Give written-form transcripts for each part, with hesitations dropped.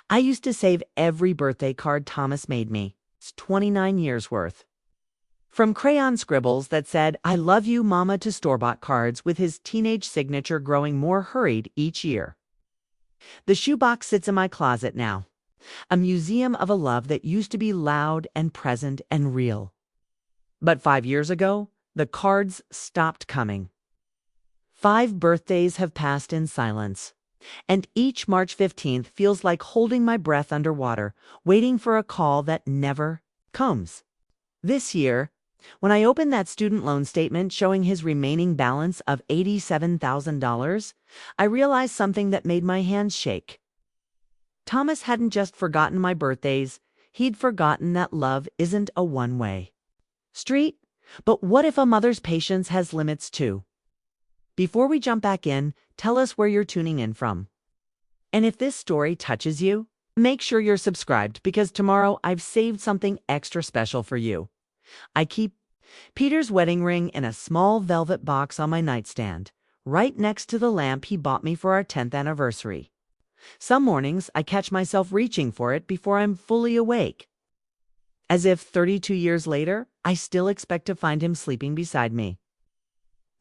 I used to save every birthday card Thomas made me. It's 29 years worth. From crayon scribbles that said, "I love you, Mama," to store-bought cards with his teenage signature growing more hurried each year. The shoebox sits in my closet now, a museum of a love that used to be loud and present and real. But 5 years ago, the cards stopped coming. 5 birthdays have passed in silence, and each March 15th feels like holding my breath underwater, waiting for a call that never comes. This year, when I opened that student loan statement showing his remaining balance of $87,000, I realized something that made my hands shake. Thomas hadn't just forgotten my birthdays, he'd forgotten that love isn't a one-way street. But what if a mother's patience has limits too? Before we jump back in, tell us where you're tuning in from. And if this story touches you, make sure you're subscribed because tomorrow I've saved something extra special for you. I keep Peter's wedding ring in a small velvet box on my nightstand, right next to the lamp he bought me for our 10th anniversary. Some mornings I catch myself reaching for it before I'm fully awake, as if 32 years later, I still expect to find him sleeping beside me.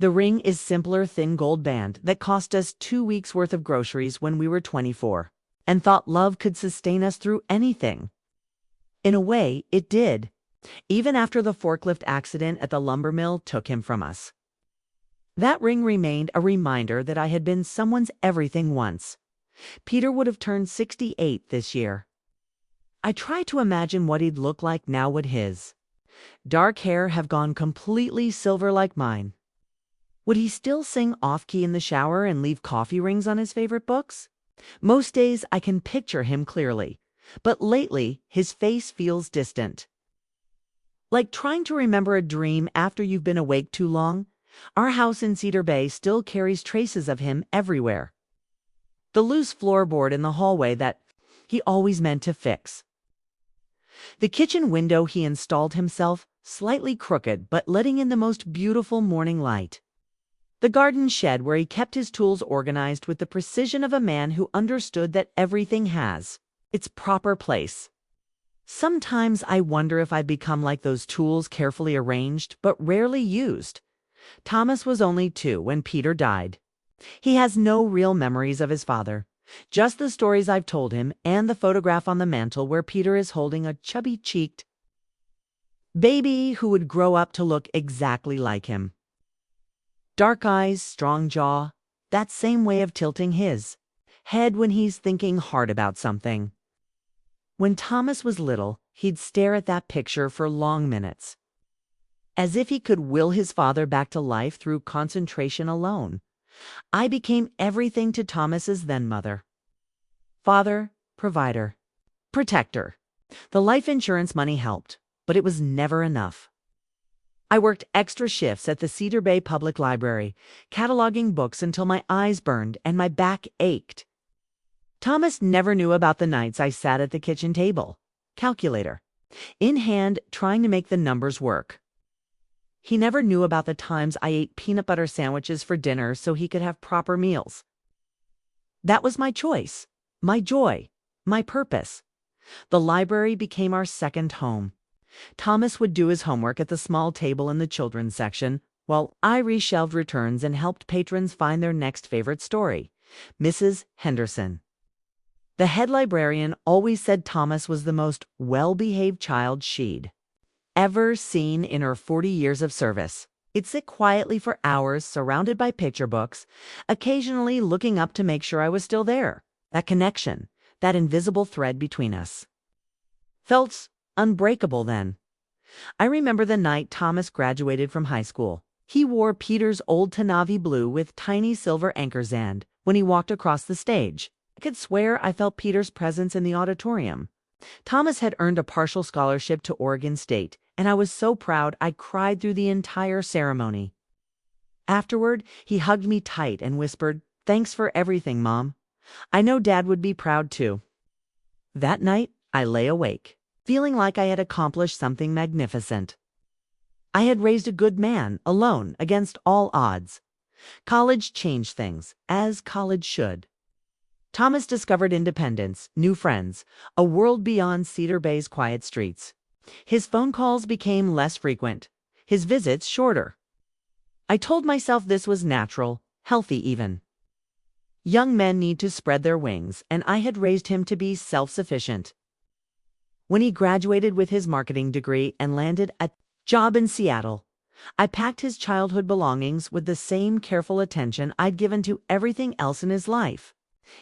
The ring is simpler thin gold band that cost us 2 weeks' worth of groceries when we were 24, and thought love could sustain us through anything. In a way, it did, even after the forklift accident at the lumber mill took him from us. That ring remained a reminder that I had been someone's everything once. Peter would have turned 68 this year. I try to imagine what he'd look like now would his dark hair have gone completely silver like mine. Would he still sing off-key in the shower and leave coffee rings on his favorite books? Most days I can picture him clearly, but lately his face feels distant. Like trying to remember a dream after you've been awake too long, our house in Cedar Bay still carries traces of him everywhere. The loose floorboard in the hallway that he always meant to fix. The kitchen window he installed himself, slightly crooked but letting in the most beautiful morning light. The garden shed where he kept his tools organized with the precision of a man who understood that everything has its proper place. Sometimes I wonder if I've become like those tools, carefully arranged but rarely used. Thomas was only 2 when Peter died. He has no real memories of his father, just the stories I've told him and the photograph on the mantel where Peter is holding a chubby-cheeked baby who would grow up to look exactly like him. Dark eyes, strong jaw, that same way of tilting his head when he's thinking hard about something. When Thomas was little, he'd stare at that picture for long minutes, as if he could will his father back to life through concentration alone. I became everything to Thomas's then mother. Father, provider, protector. The life insurance money helped, but it was never enough. I worked extra shifts at the Cedar Bay Public Library, cataloging books until my eyes burned and my back ached. Thomas never knew about the nights I sat at the kitchen table, calculator in hand, trying to make the numbers work. He never knew about the times I ate peanut butter sandwiches for dinner so he could have proper meals. That was my choice, my joy, my purpose. The library became our second home. Thomas would do his homework at the small table in the children's section, while I reshelved returns and helped patrons find their next favorite story, Mrs. Henderson. The head librarian always said Thomas was the most well-behaved child she'd ever seen in her 40 years of service. He'd sit quietly for hours, surrounded by picture books, occasionally looking up to make sure I was still there. That connection, that invisible thread between us, felt unbreakable then. I remember the night Thomas graduated from high school. He wore Peter's old Tanavi blue with tiny silver anchors, and when he walked across the stage, I could swear I felt Peter's presence in the auditorium. Thomas had earned a partial scholarship to Oregon State, and I was so proud I cried through the entire ceremony. Afterward, he hugged me tight and whispered, "Thanks for everything, Mom. I know Dad would be proud too." That night, I lay awake, feeling like I had accomplished something magnificent. I had raised a good man, alone, against all odds. College changed things, as college should. Thomas discovered independence, new friends, a world beyond Cedar Bay's quiet streets. His phone calls became less frequent, his visits shorter. I told myself this was natural, healthy even. Young men need to spread their wings, and I had raised him to be self-sufficient. When he graduated with his marketing degree and landed a job in Seattle, I packed his childhood belongings with the same careful attention I'd given to everything else in his life.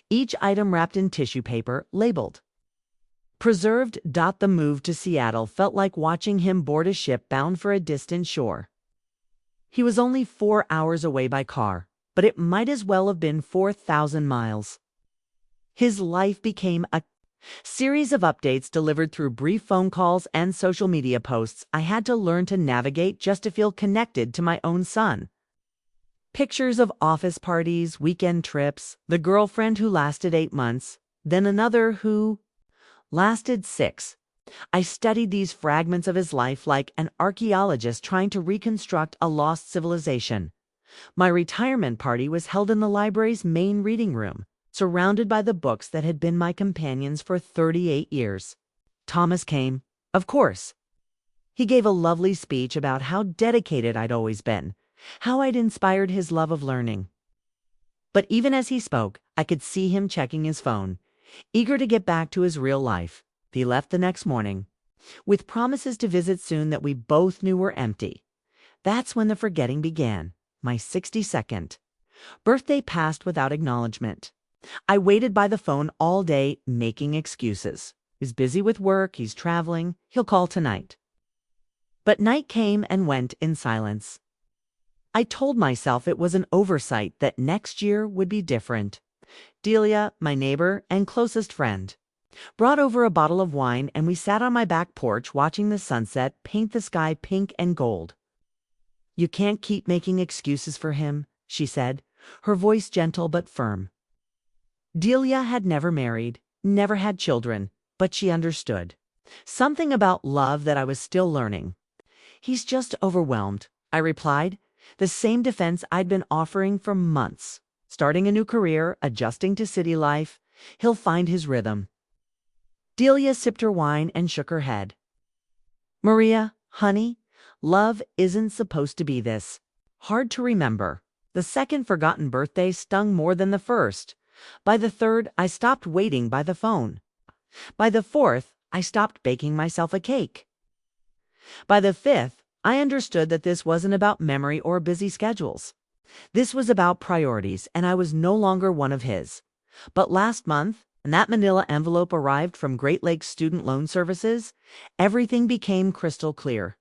Each item wrapped in tissue paper, labeled preserved. The move to Seattle felt like watching him board a ship bound for a distant shore. He was only 4 hours away by car, but it might as well have been 4,000 miles. His life became a series of updates delivered through brief phone calls and social media posts I had to learn to navigate just to feel connected to my own son. Pictures of office parties, weekend trips, the girlfriend who lasted 8 months, then another who lasted 6. I studied these fragments of his life like an archaeologist trying to reconstruct a lost civilization. My retirement party was held in the library's main reading room, surrounded by the books that had been my companions for 38 years. Thomas came, of course. He gave a lovely speech about how dedicated I'd always been, how I'd inspired his love of learning. But even as he spoke, I could see him checking his phone, eager to get back to his real life. He left the next morning, with promises to visit soon that we both knew were empty. That's when the forgetting began. My 62nd birthday passed without acknowledgement. I waited by the phone all day, making excuses. He's busy with work, he's traveling, he'll call tonight. But night came and went in silence. I told myself it was an oversight, that next year would be different. Delia, my neighbor and closest friend, brought over a bottle of wine, and we sat on my back porch watching the sunset paint the sky pink and gold. "You can't keep making excuses for him," she said, her voice gentle but firm. Delia had never married, never had children, but she understood. Something about love that I was still learning. "He's just overwhelmed," I replied, the same defense I'd been offering for months. "Starting a new career, adjusting to city life, he'll find his rhythm." Delia sipped her wine and shook her head. "Maria, honey, love isn't supposed to be this hard to remember." The second forgotten birthday stung more than the first. By the third, I stopped waiting by the phone. By the fourth, I stopped baking myself a cake. By the fifth, I understood that this wasn't about memory or busy schedules. This was about priorities, and I was no longer one of his. But last month, when that manila envelope arrived from Great Lakes Student Loan Services, everything became crystal clear.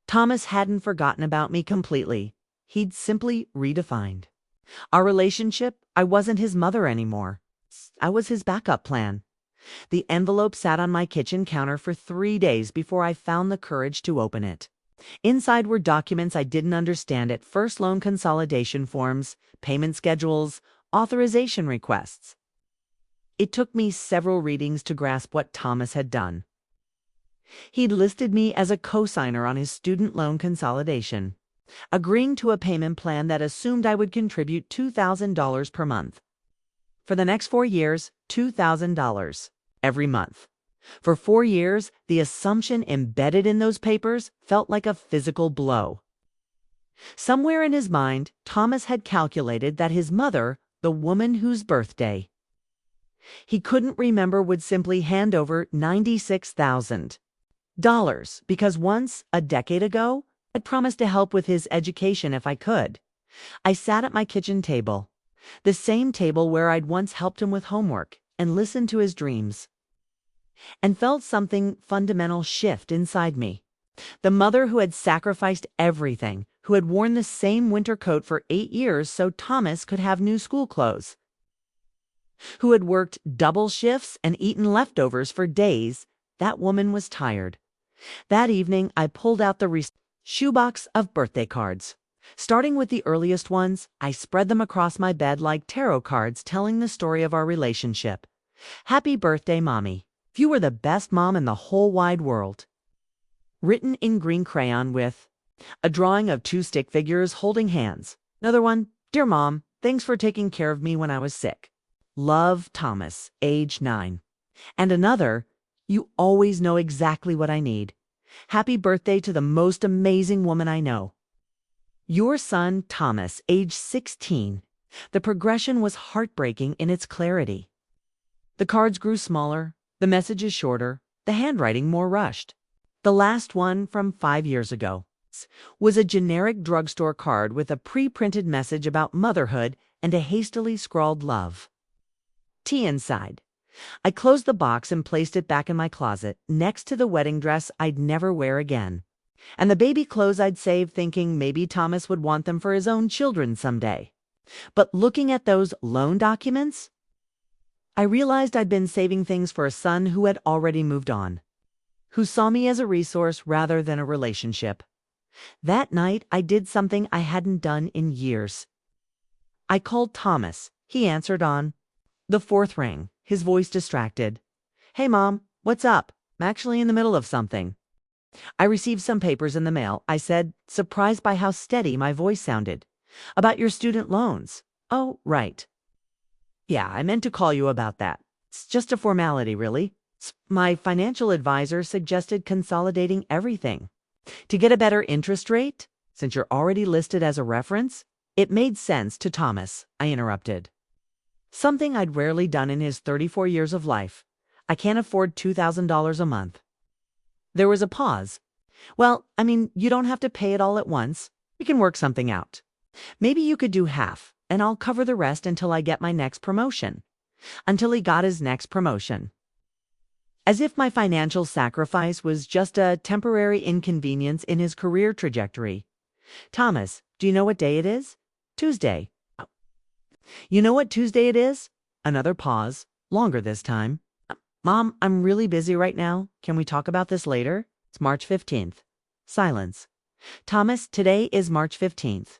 Thomas hadn't forgotten about me completely. He'd simply redefined our relationship. I wasn't his mother anymore. I was his backup plan. The envelope sat on my kitchen counter for 3 days before I found the courage to open it. Inside were documents I didn't understand at first: loan consolidation forms, payment schedules, authorization requests. It took me several readings to grasp what Thomas had done. He'd listed me as a co-signer on his student loan consolidation, agreeing to a payment plan that assumed I would contribute $2,000 per month. For the next 4 years, $2,000 every month. For 4 years, the assumption embedded in those papers felt like a physical blow. Somewhere in his mind, Thomas had calculated that his mother, the woman whose birthday he couldn't remember, would simply hand over $96,000 because once, a decade ago, I'd promised to help with his education if I could. I sat at my kitchen table, the same table where I'd once helped him with homework, and listened to his dreams, and felt something fundamental shift inside me. The mother who had sacrificed everything, who had worn the same winter coat for 8 years so Thomas could have new school clothes, who had worked double shifts and eaten leftovers for days, that woman was tired. That evening, I pulled out the shoebox of birthday cards. Starting with the earliest ones, I spread them across my bed like tarot cards telling the story of our relationship. "Happy birthday, Mommy. You were the best mom in the whole wide world." Written in green crayon with a drawing of 2 stick figures holding hands. Another one: "Dear Mom, thanks for taking care of me when I was sick." Love, Thomas, age 9. And another, you always know exactly what I need. Happy birthday to the most amazing woman I know. Your son, Thomas, age 16. The progression was heartbreaking in its clarity. The cards grew smaller, the messages shorter, the handwriting more rushed. The last one, from 5 years ago, was a generic drugstore card with a pre-printed message about motherhood and a hastily scrawled love. Tea inside. I closed the box and placed it back in my closet, next to the wedding dress I'd never wear again, and the baby clothes I'd saved thinking maybe Thomas would want them for his own children someday. But looking at those loan documents, I realized I'd been saving things for a son who had already moved on, who saw me as a resource rather than a relationship. That night, I did something I hadn't done in years. I called Thomas. He answered on the fourth ring, his voice distracted. Hey, Mom, what's up? I'm actually in the middle of something. I received some papers in the mail, I said, surprised by how steady my voice sounded. About your student loans. Oh, right. Yeah, I meant to call you about that. It's just a formality, really. My financial advisor suggested consolidating everything. To get a better interest rate, since you're already listed as a reference, it made sense to Thomas, I interrupted. Something I'd rarely done in his 34 years of life. I can't afford $2,000 a month. There was a pause. Well, you don't have to pay it all at once. We can work something out. Maybe you could do half, and I'll cover the rest until I get my next promotion. Until he got his next promotion. As if my financial sacrifice was just a temporary inconvenience in his career trajectory. Thomas, do you know what day it is? Tuesday. You know what Tuesday it is? Another pause, longer this time. Mom, I'm really busy right now. Can we talk about this later? It's March 15th. Silence. Thomas, today is March 15th.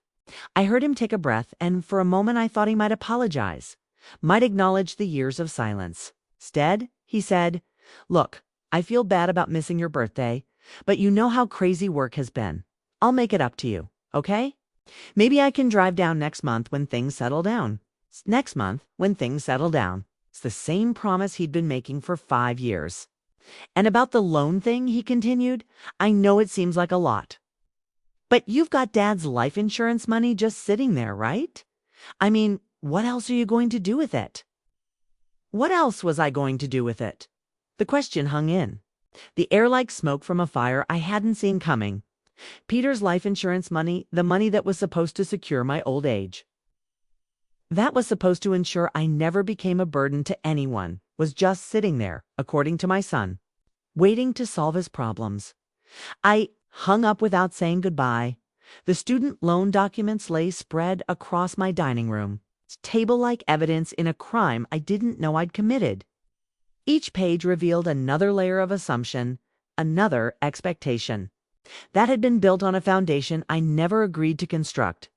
I heard him take a breath, and for a moment I thought he might apologize, might acknowledge the years of silence. Instead, he said, Look, I feel bad about missing your birthday, but you know how crazy work has been. I'll make it up to you, okay? Maybe I can drive down next month when things settle down. Next month when things settle down. It's the same promise he'd been making for 5 years. And about the loan thing, he continued, I know it seems like a lot. But you've got Dad's life insurance money just sitting there, right? What else are you going to do with it? What else was I going to do with it? The question hung in. The air like smoke from a fire I hadn't seen coming. Peter's life insurance money, the money that was supposed to secure my old age. That was supposed to ensure I never became a burden to anyone, was just sitting there, according to my son, waiting to solve his problems. I hung up without saying goodbye. The student loan documents lay spread across my dining room, table-like evidence in a crime I didn't know I'd committed. Each page revealed another layer of assumption, another expectation, that had been built on a foundation I never agreed to construct.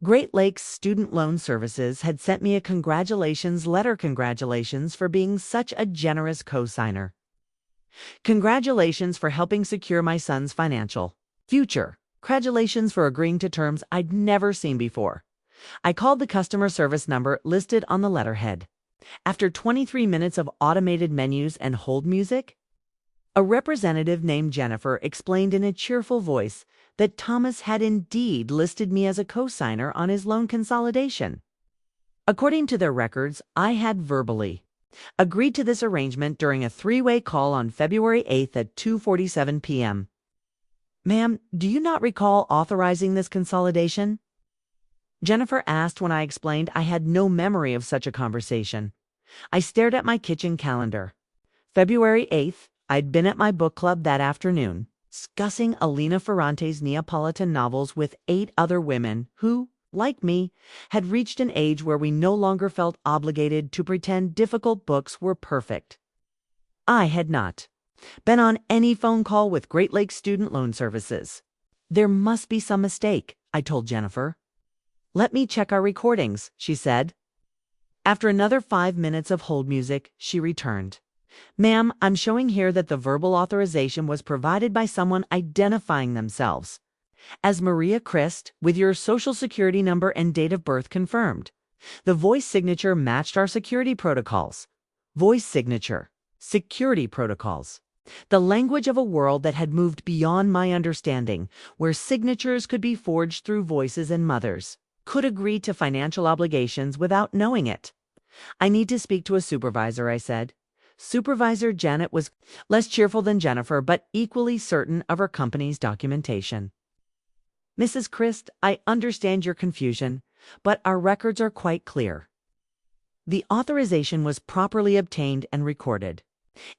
Great Lakes Student Loan Services had sent me a congratulations letter. Congratulations for being such a generous co-signer. Congratulations for helping secure my son's financial future. Congratulations for agreeing to terms I'd never seen before. I called the customer service number listed on the letterhead. After 23 minutes of automated menus and hold music, a representative named Jennifer explained in a cheerful voice that Thomas had indeed listed me as a co-signer on his loan consolidation. According to their records, I had verbally agreed to this arrangement during a 3-way call on February 8th at 2:47 p.m. Ma'am, do you not recall authorizing this consolidation? Jennifer asked when I explained I had no memory of such a conversation. I stared at my kitchen calendar. February 8th, I'd been at my book club that afternoon, discussing Elena Ferrante's Neapolitan novels with 8 other women who, like me, had reached an age where we no longer felt obligated to pretend difficult books were perfect. I had not been on any phone call with Great Lakes Student Loan Services. There must be some mistake, I told Jennifer. Let me check our recordings, she said. After another 5 minutes of hold music, she returned. Ma'am, I'm showing here that the verbal authorization was provided by someone identifying themselves as Maria Christ, with your social security number and date of birth confirmed. The voice signature matched our security protocols. Voice signature, security protocols. The language of a world that had moved beyond my understanding, where signatures could be forged through voices and mothers could agree to financial obligations without knowing it. I need to speak to a supervisor, I said. Supervisor Janet was less cheerful than Jennifer, but equally certain of her company's documentation. Mrs. Christ, I understand your confusion, but our records are quite clear. The authorization was properly obtained and recorded.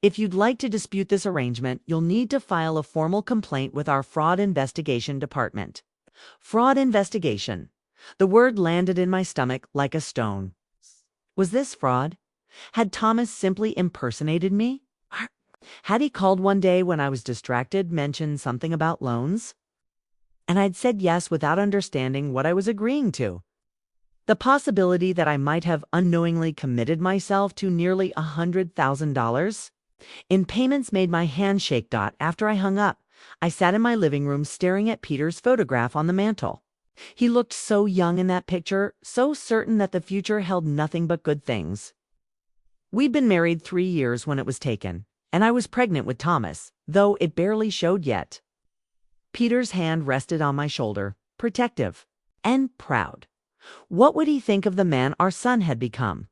If you'd like to dispute this arrangement, you'll need to file a formal complaint with our fraud investigation department. Fraud investigation. The word landed in my stomach like a stone. Was this fraud? Had Thomas simply impersonated me? Had he called one day when I was distracted, mentioned something about loans? And I'd said yes without understanding what I was agreeing to. The possibility that I might have unknowingly committed myself to nearly $100,000 in payments made my hand shake. After I hung up, I sat in my living room staring at Peter's photograph on the mantel. He looked so young in that picture, so certain that the future held nothing but good things. We'd been married 3 years when it was taken, and I was pregnant with Thomas, though it barely showed yet. Peter's hand rested on my shoulder, protective and proud. What would he think of the man our son had become?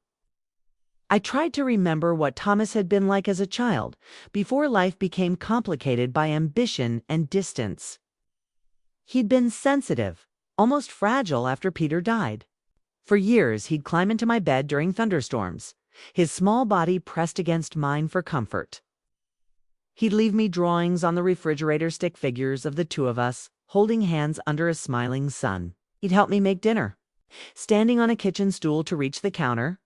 I tried to remember what Thomas had been like as a child, before life became complicated by ambition and distance. He'd been sensitive, almost fragile after Peter died. For years, he'd climb into my bed during thunderstorms, his small body pressed against mine for comfort. He'd leave me drawings on the refrigerator, stick figures of the two of us, holding hands under a smiling sun. He'd help me make dinner, standing on a kitchen stool to reach the counter,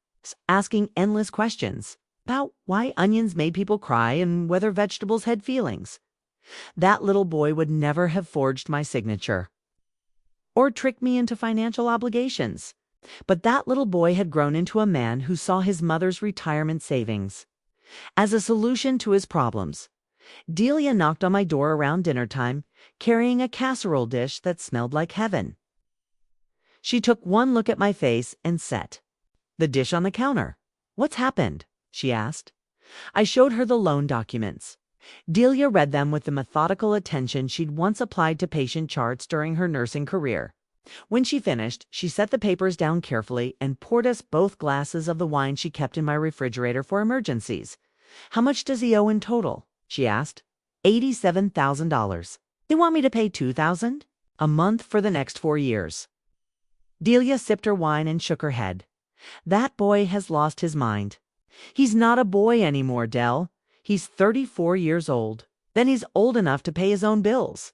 asking endless questions about why onions made people cry and whether vegetables had feelings. That little boy would never have forged my signature or tricked me into financial obligations. But that little boy had grown into a man who saw his mother's retirement savings as a solution to his problems. Delia knocked on my door around dinner time, carrying a casserole dish that smelled like heaven. She took one look at my face and set the dish on the counter. "What's happened?" she asked. I showed her the loan documents. Delia read them with the methodical attention she'd once applied to patient charts during her nursing career. When she finished, she set the papers down carefully and poured us both glasses of the wine she kept in my refrigerator for emergencies. "How much does he owe in total?" she asked. $87,000. They want me to pay $2,000 a month for the next 4 years. Delia sipped her wine and shook her head. "That boy has lost his mind. He's not a boy anymore, Dell. He's 34 years old. Then he's old enough to pay his own bills."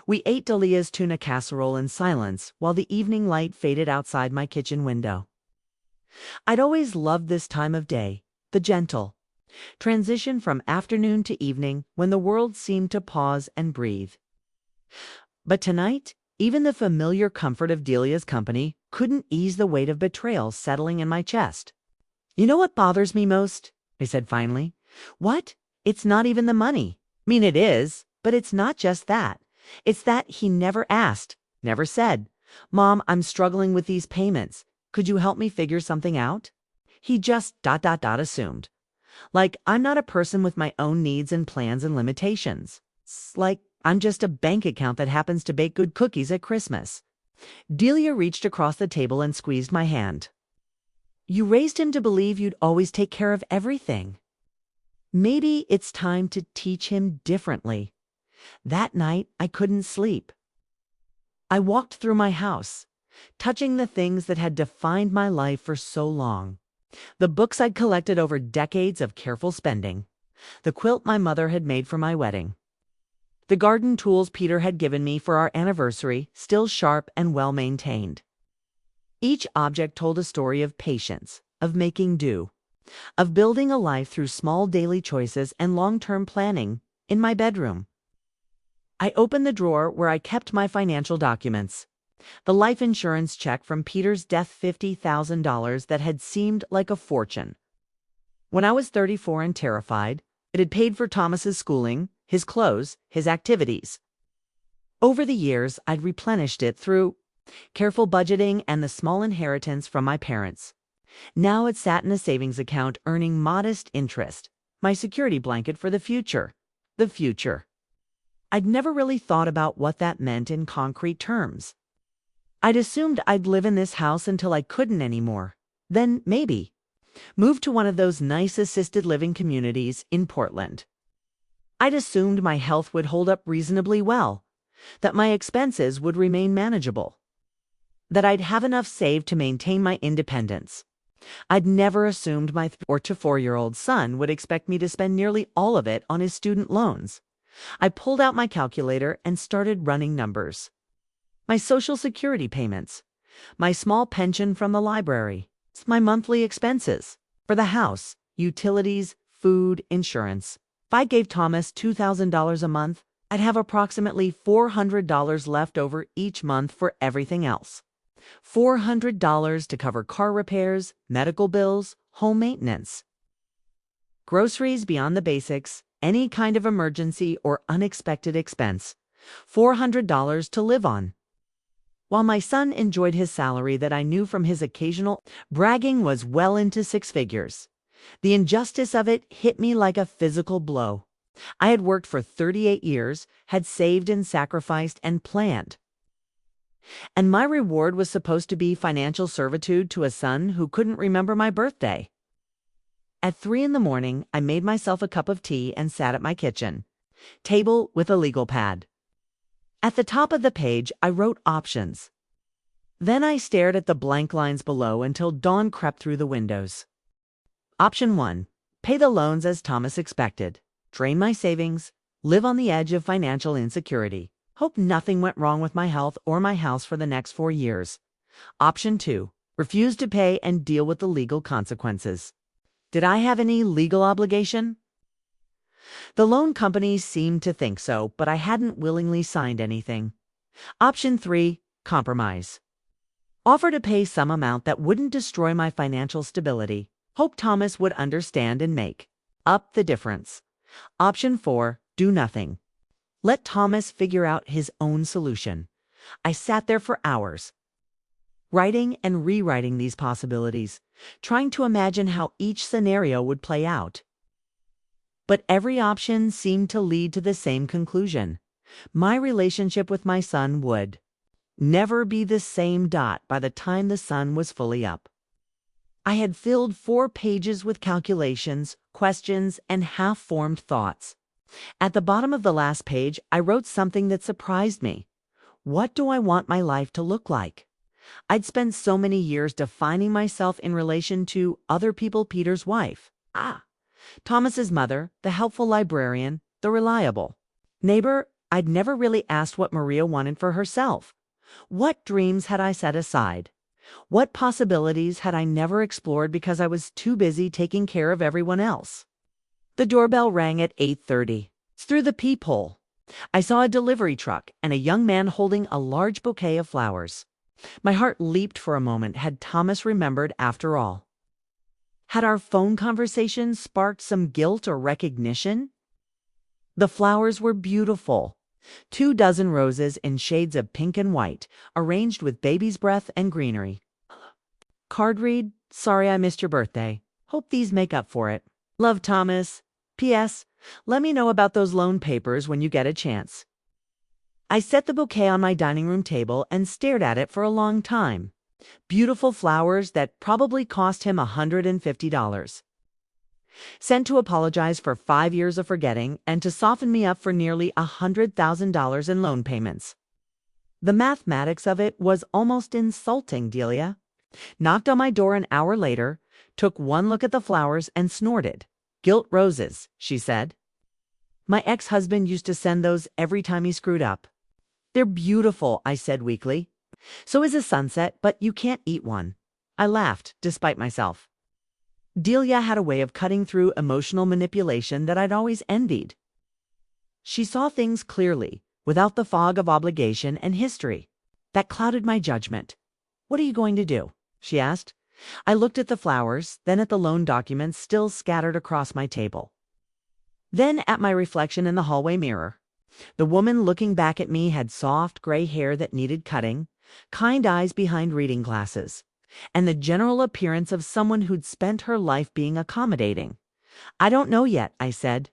We ate Delia's tuna casserole in silence while the evening light faded outside my kitchen window. I'd always loved this time of day, the gentle transition from afternoon to evening when the world seemed to pause and breathe. But tonight, even the familiar comfort of Delia's company couldn't ease the weight of betrayal settling in my chest. "You know what bothers me most?" I said finally. "What? It's not even the money. I mean, it is, but it's not just that. It's that he never asked, never said, 'Mom, I'm struggling with these payments. Could you help me figure something out?' He just assumed. Like I'm not a person with my own needs and plans and limitations. It's like I'm just a bank account that happens to bake good cookies at Christmas." Delia reached across the table and squeezed my hand. "You raised him to believe you'd always take care of everything. Maybe it's time to teach him differently." That night, I couldn't sleep. I walked through my house, touching the things that had defined my life for so long. The books I'd collected over decades of careful spending. The quilt my mother had made for my wedding. The garden tools Peter had given me for our anniversary, still sharp and well-maintained. Each object told a story of patience, of making do, of building a life through small daily choices and long-term planning in my bedroom. I opened the drawer where I kept my financial documents. The life insurance check from Peter's death, $50,000 that had seemed like a fortune. When I was 34 and terrified, it had paid for Thomas's schooling, his clothes, his activities. Over the years, I'd replenished it through careful budgeting, and the small inheritance from my parents. Now it sat in a savings account earning modest interest, my security blanket for the future. The future. I'd never really thought about what that meant in concrete terms. I'd assumed I'd live in this house until I couldn't anymore. Then, maybe, move to one of those nice assisted living communities in Portland. I'd assumed my health would hold up reasonably well, that my expenses would remain manageable, that I'd have enough saved to maintain my independence. I'd never assumed my 3 to 4-year-old son would expect me to spend nearly all of it on his student loans. I pulled out my calculator and started running numbers. My Social Security payments, my small pension from the library, my monthly expenses for the house, utilities, food, insurance. If I gave Thomas $2,000 a month, I'd have approximately $400 left over each month for everything else. $400 to cover car repairs, medical bills, home maintenance, groceries beyond the basics, any kind of emergency or unexpected expense. $400 to live on. While my son enjoyed his salary that I knew from his occasional bragging was well into 6 figures, the injustice of it hit me like a physical blow. I had worked for 38 years, had saved and sacrificed and planned. And my reward was supposed to be financial servitude to a son who couldn't remember my birthday. At 3 in the morning, I made myself a cup of tea and sat at my kitchen table with a legal pad. At the top of the page, I wrote options. Then I stared at the blank lines below until dawn crept through the windows. Option 1. Pay the loans as Thomas expected. Drain my savings. Live on the edge of financial insecurity. Hope nothing went wrong with my health or my house for the next 4 years. Option 2. Refuse to pay and deal with the legal consequences. Did I have any legal obligation? The loan companies seemed to think so, but I hadn't willingly signed anything. Option 3. Compromise. Offer to pay some amount that wouldn't destroy my financial stability. Hope Thomas would understand and make up the difference. Option 4. Do nothing. Let Thomas figure out his own solution. I sat there for hours, writing and rewriting these possibilities, trying to imagine how each scenario would play out. But every option seemed to lead to the same conclusion. My relationship with my son would never be the same by the time the sun was fully up. I had filled 4 pages with calculations, questions, and half-formed thoughts. At the bottom of the last page, I wrote something that surprised me. What do I want my life to look like? I'd spent so many years defining myself in relation to other people, Peter's wife. Thomas's mother, the helpful librarian, the reliable neighbor. I'd never really asked what Maria wanted for herself. What dreams had I set aside? What possibilities had I never explored because I was too busy taking care of everyone else? The doorbell rang at 8:30. Through the peephole, I saw a delivery truck and a young man holding a large bouquet of flowers. My heart leaped for a moment. Had Thomas remembered after all? Had our phone conversation sparked some guilt or recognition? The flowers were beautiful. 24 roses in shades of pink and white, arranged with baby's breath and greenery. Card read, "Sorry I missed your birthday. Hope these make up for it. Love, Thomas. P.S. Let me know about those loan papers when you get a chance." I set the bouquet on my dining room table and stared at it for a long time. Beautiful flowers that probably cost him $150. Sent to apologize for 5 years of forgetting and to soften me up for nearly $100,000 in loan payments. The mathematics of it was almost insulting, Delia. Knocked on my door an hour later, took one look at the flowers and snorted. "Gilt roses," she said. "My ex-husband used to send those every time he screwed up." "They're beautiful," I said weakly. "So is a sunset, but you can't eat one." I laughed, despite myself. Delia had a way of cutting through emotional manipulation that I'd always envied. She saw things clearly, without the fog of obligation and history that clouded my judgment. "What are you going to do?" she asked. I looked at the flowers, then at the loan documents still scattered across my table. Then at my reflection in the hallway mirror. The woman looking back at me had soft, gray hair that needed cutting, kind eyes behind reading glasses, and the general appearance of someone who'd spent her life being accommodating. "I don't know yet," I said.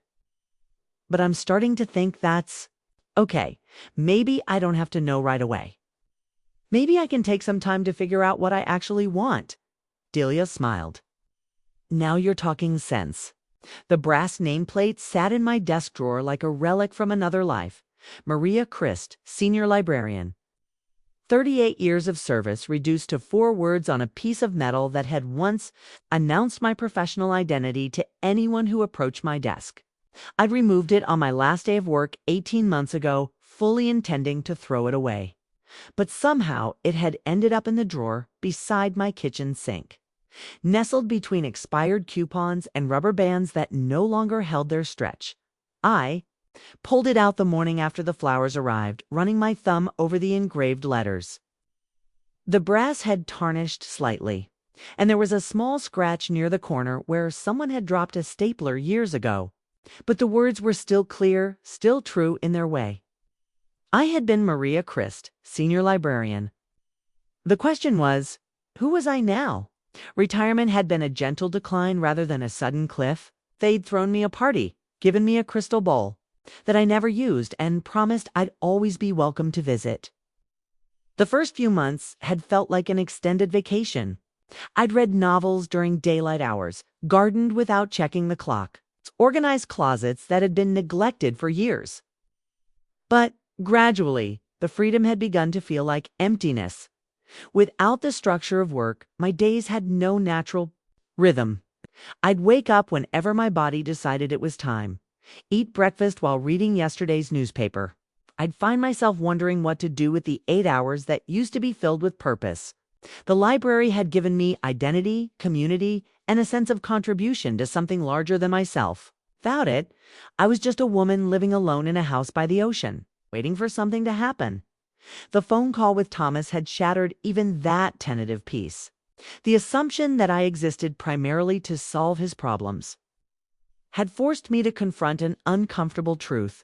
"But I'm starting to think that's okay. Maybe I don't have to know right away. Maybe I can take some time to figure out what I actually want." Delia smiled. "Now you're talking sense." The brass nameplate sat in my desk drawer like a relic from another life. Maria Christ, Senior Librarian. 38 years of service reduced to 4 words on a piece of metal that had once announced my professional identity to anyone who approached my desk. I'd removed it on my last day of work 18 months ago, fully intending to throw it away. But somehow it had ended up in the drawer beside my kitchen sink, nestled between expired coupons and rubber bands that no longer held their stretch. I pulled it out the morning after the flowers arrived, running my thumb over the engraved letters. The brass had tarnished slightly, and there was a small scratch near the corner where someone had dropped a stapler years ago. But the words were still clear, still true in their way. I had been Maria Christ, Senior Librarian. The question was, who was I now? Retirement had been a gentle decline rather than a sudden cliff. They'd thrown me a party, given me a crystal bowl that I never used, and promised I'd always be welcome to visit. The first few months had felt like an extended vacation. I'd read novels during daylight hours, gardened without checking the clock, organized closets that had been neglected for years. But gradually, the freedom had begun to feel like emptiness. Without the structure of work, my days had no natural rhythm. I'd wake up whenever my body decided it was time, eat breakfast while reading yesterday's newspaper. I'd find myself wondering what to do with the 8 hours that used to be filled with purpose. The library had given me identity, community, and a sense of contribution to something larger than myself. Without it, I was just a woman living alone in a house by the ocean, waiting for something to happen. The phone call with Thomas had shattered even that tentative peace. The assumption that I existed primarily to solve his problems had forced me to confront an uncomfortable truth.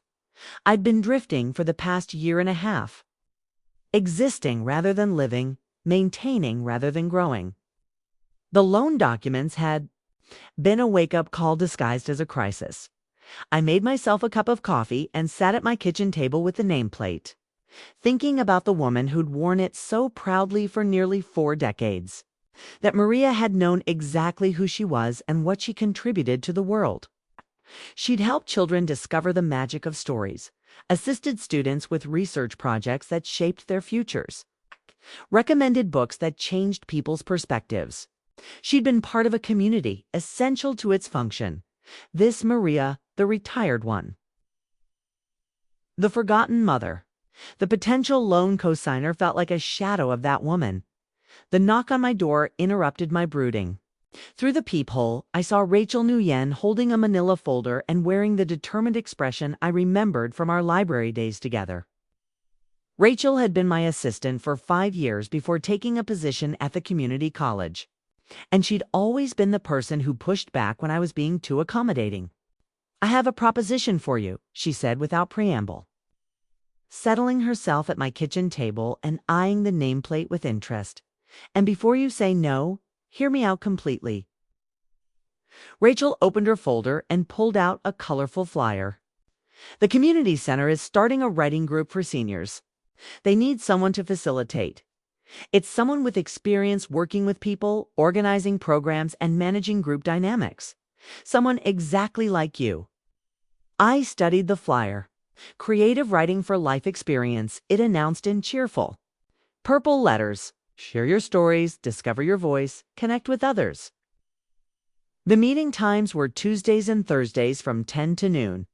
I'd been drifting for the past year and a half, existing rather than living, maintaining rather than growing. The loan documents had been a wake-up call disguised as a crisis. I made myself a cup of coffee and sat at my kitchen table with the nameplate, thinking about the woman who'd worn it so proudly for nearly 4 decades. That Maria had known exactly who she was and what she contributed to the world. She'd helped children discover the magic of stories, assisted students with research projects that shaped their futures, recommended books that changed people's perspectives. She'd been part of a community essential to its function. This Maria, the retired one. The forgotten mother. The potential loan cosigner felt like a shadow of that woman. The knock on my door interrupted my brooding. Through the peephole, I saw Rachel Nguyen holding a manila folder and wearing the determined expression I remembered from our library days together. Rachel had been my assistant for 5 years before taking a position at the community college, and she'd always been the person who pushed back when I was being too accommodating. "I have a proposition for you," she said without preamble, settling herself at my kitchen table and eyeing the nameplate with interest. "And before you say no, hear me out completely." Rachel opened her folder and pulled out a colorful flyer. "The community center is starting a writing group for seniors. They need someone to facilitate. It's someone with experience working with people, organizing programs, and managing group dynamics. Someone exactly like you." I studied the flyer. "Creative Writing for Life Experience," it announced in cheerful purple letters. "Share your stories, discover your voice, connect with others." The meeting times were Tuesdays and Thursdays from 10 to noon.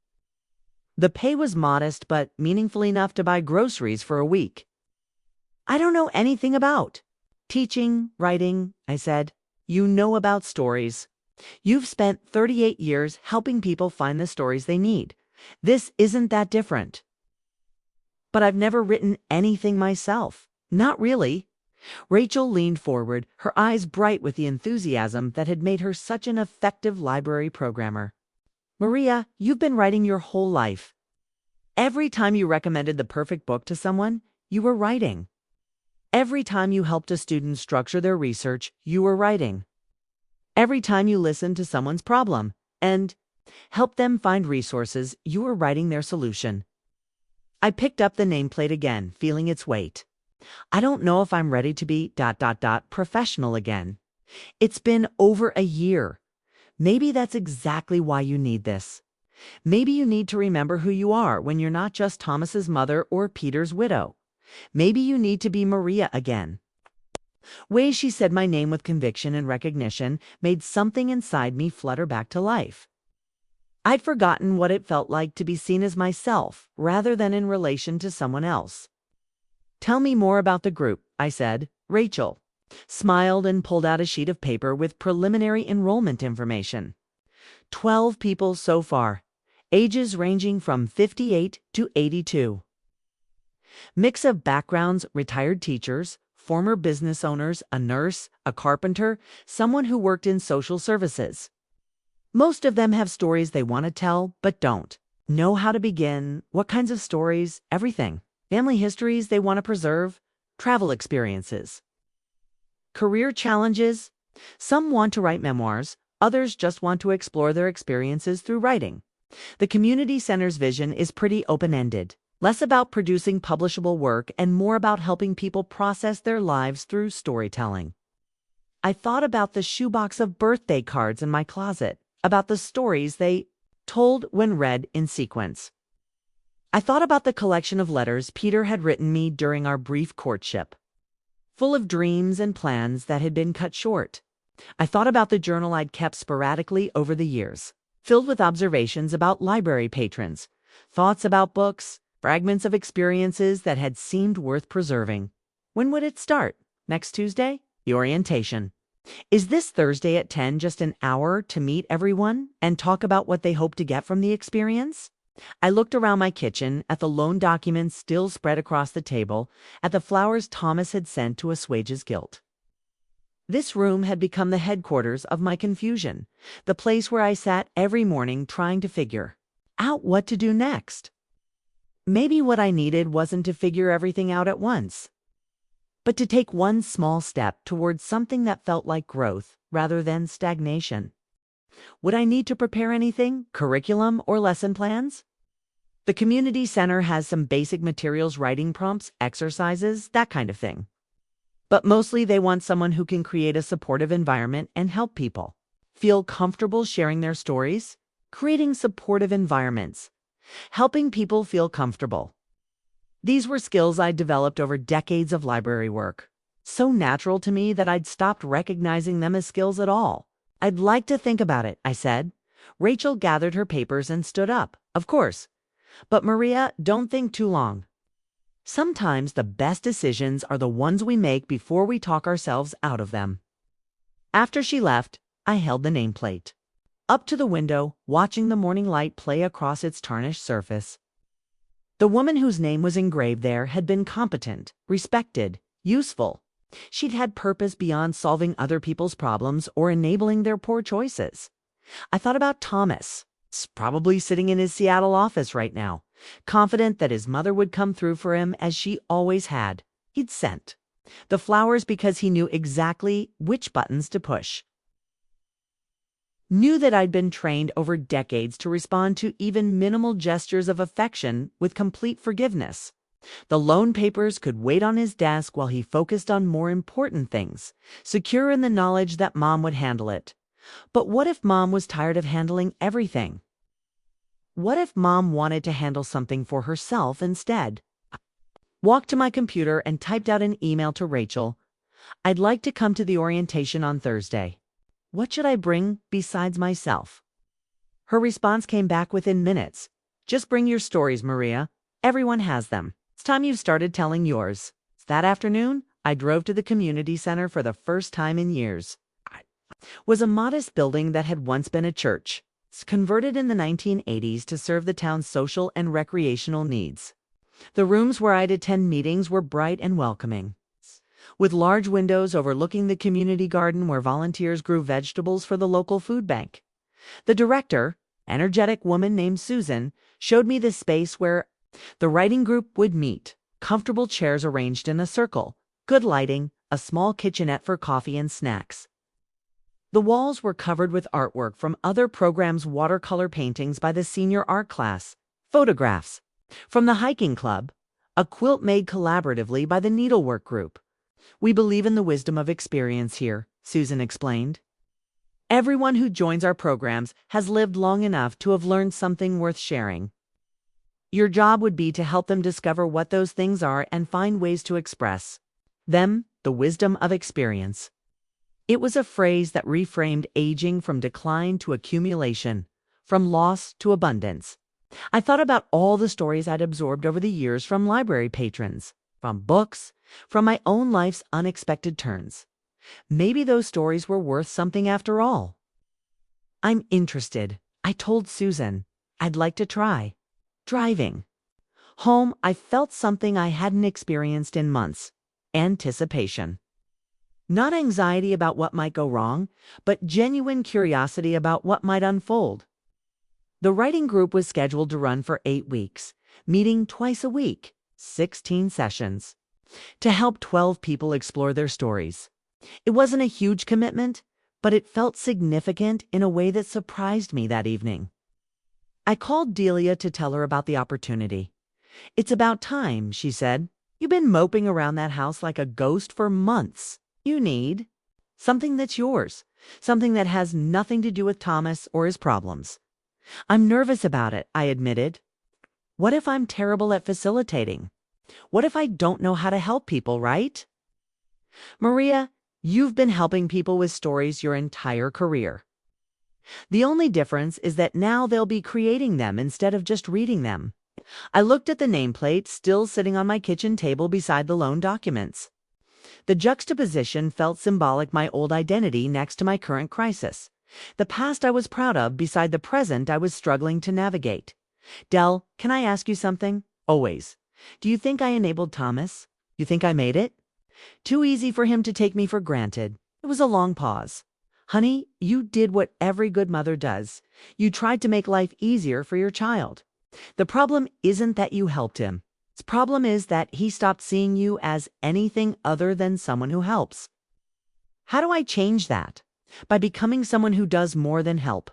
The pay was modest but meaningful enough to buy groceries for a week. "I don't know anything about teaching, writing," I said. "You know about stories. You've spent 38 years helping people find the stories they need. This isn't that different." "But I've never written anything myself." "Not really." Rachel leaned forward, her eyes bright with the enthusiasm that had made her such an effective library programmer. "Maria, you've been writing your whole life. Every time you recommended the perfect book to someone, you were writing. Every time you helped a student structure their research, you were writing. Every time you listened to someone's problem and helped them find resources, you were writing their solution. I picked up the nameplate again, feeling its weight. I don't know if I'm ready to be professional again. It's been over a year. Maybe that's exactly why you need this. Maybe you need to remember who you are when you're not just Thomas's mother or Peter's widow. Maybe you need to be Maria again. Way she said my name with conviction and recognition made something inside me flutter back to life. I'd forgotten what it felt like to be seen as myself rather than in relation to someone else. Tell me more about the group, I said. Rachel smiled and pulled out a sheet of paper with preliminary enrollment information. 12 people so far, ages ranging from 58 to 82. Mix of backgrounds: retired teachers, former business owners, a nurse, a carpenter, someone who worked in social services. Most of them have stories they want to tell but don't know how to begin. What kinds of stories? Everything. Family histories they want to preserve, travel experiences. Career challenges. Some want to write memoirs, others just want to explore their experiences through writing. The community center's vision is pretty open-ended, less about producing publishable work and more about helping people process their lives through storytelling. I thought about the shoebox of birthday cards in my closet, about the stories they told when read in sequence. I thought about the collection of letters Peter had written me during our brief courtship, full of dreams and plans that had been cut short. I thought about the journal I'd kept sporadically over the years, filled with observations about library patrons, thoughts about books, fragments of experiences that had seemed worth preserving. When would it start? Next Tuesday? The orientation. Is this Thursday at 10 just an hour to meet everyone and talk about what they hope to get from the experience? I looked around my kitchen, at the loan documents still spread across the table, at the flowers Thomas had sent to assuage his guilt. This room had become the headquarters of my confusion, the place where I sat every morning trying to figure out what to do next. Maybe what I needed wasn't to figure everything out at once, but to take one small step towards something that felt like growth rather than stagnation. Would I need to prepare anything, curriculum or lesson plans? The community center has some basic materials, writing prompts, exercises, that kind of thing. But mostly they want someone who can create a supportive environment and help people feel comfortable sharing their stories, creating supportive environments, helping people feel comfortable. These were skills I'd developed over decades of library work, so natural to me that I'd stopped recognizing them as skills at all. I'd like to think about it, I said. Rachel gathered her papers and stood up. Of course. But Maria, don't think too long. Sometimes the best decisions are the ones we make before we talk ourselves out of them. After she left, I held the nameplate up to the window, watching the morning light play across its tarnished surface. The woman whose name was engraved there had been competent, respected, useful. She'd had purpose beyond solving other people's problems or enabling their poor choices. I thought about Thomas, probably sitting in his Seattle office right now, confident that his mother would come through for him as she always had. He'd sent the flowers because he knew exactly which buttons to push. Knew that I'd been trained over decades to respond to even minimal gestures of affection with complete forgiveness. The loan papers could wait on his desk while he focused on more important things, secure in the knowledge that Mom would handle it. But what if Mom was tired of handling everything? What if Mom wanted to handle something for herself instead? I walked to my computer and typed out an email to Rachel. I'd like to come to the orientation on Thursday. What should I bring besides myself? Her response came back within minutes. Just bring your stories, Maria. Everyone has them. It's time you started telling yours. That afternoon, I drove to the community center for the first time in years. It was a modest building that had once been a church. It's converted in the 1980s to serve the town's social and recreational needs. The rooms where I'd attend meetings were bright and welcoming, with large windows overlooking the community garden where volunteers grew vegetables for the local food bank. The director, energetic woman named Susan, showed me the space where the writing group would meet, comfortable chairs arranged in a circle, good lighting, a small kitchenette for coffee and snacks. The walls were covered with artwork from other programs' watercolor paintings by the senior art class, photographs from the hiking club, a quilt made collaboratively by the needlework group. We believe in the wisdom of experience here, Susan explained. Everyone who joins our programs has lived long enough to have learned something worth sharing. Your job would be to help them discover what those things are and find ways to express them, the wisdom of experience. It was a phrase that reframed aging from decline to accumulation, from loss to abundance. I thought about all the stories I'd absorbed over the years from library patrons, from books, from my own life's unexpected turns. Maybe those stories were worth something after all. I'm interested, I told Susan. I'd like to try. Driving. Home, I felt something I hadn't experienced in months. Anticipation. Not anxiety about what might go wrong, but genuine curiosity about what might unfold. The writing group was scheduled to run for 8 weeks, meeting twice a week, 16 sessions, to help 12 people explore their stories. It wasn't a huge commitment, but it felt significant in a way that surprised me that evening. I called Delia to tell her about the opportunity. "It's about time," she said. "You've been moping around that house like a ghost for months. You need something that's yours, something that has nothing to do with Thomas or his problems." "I'm nervous about it," I admitted. "What if I'm terrible at facilitating? What if I don't know how to help people, right?" "Maria, you've been helping people with stories your entire career. The only difference is that now they'll be creating them instead of just reading them." I looked at the nameplate still sitting on my kitchen table beside the loan documents. The juxtaposition felt symbolic, my old identity next to my current crisis. The past I was proud of beside the present I was struggling to navigate. "Del, can I ask you something?" "Always." "Do you think I enabled Thomas? You think I made it?" "Too easy for him to take me for granted." It was a long pause. "Honey, you did what every good mother does. You tried to make life easier for your child. The problem isn't that you helped him. The problem is that he stopped seeing you as anything other than someone who helps." "How do I change that?" "By becoming someone who does more than help.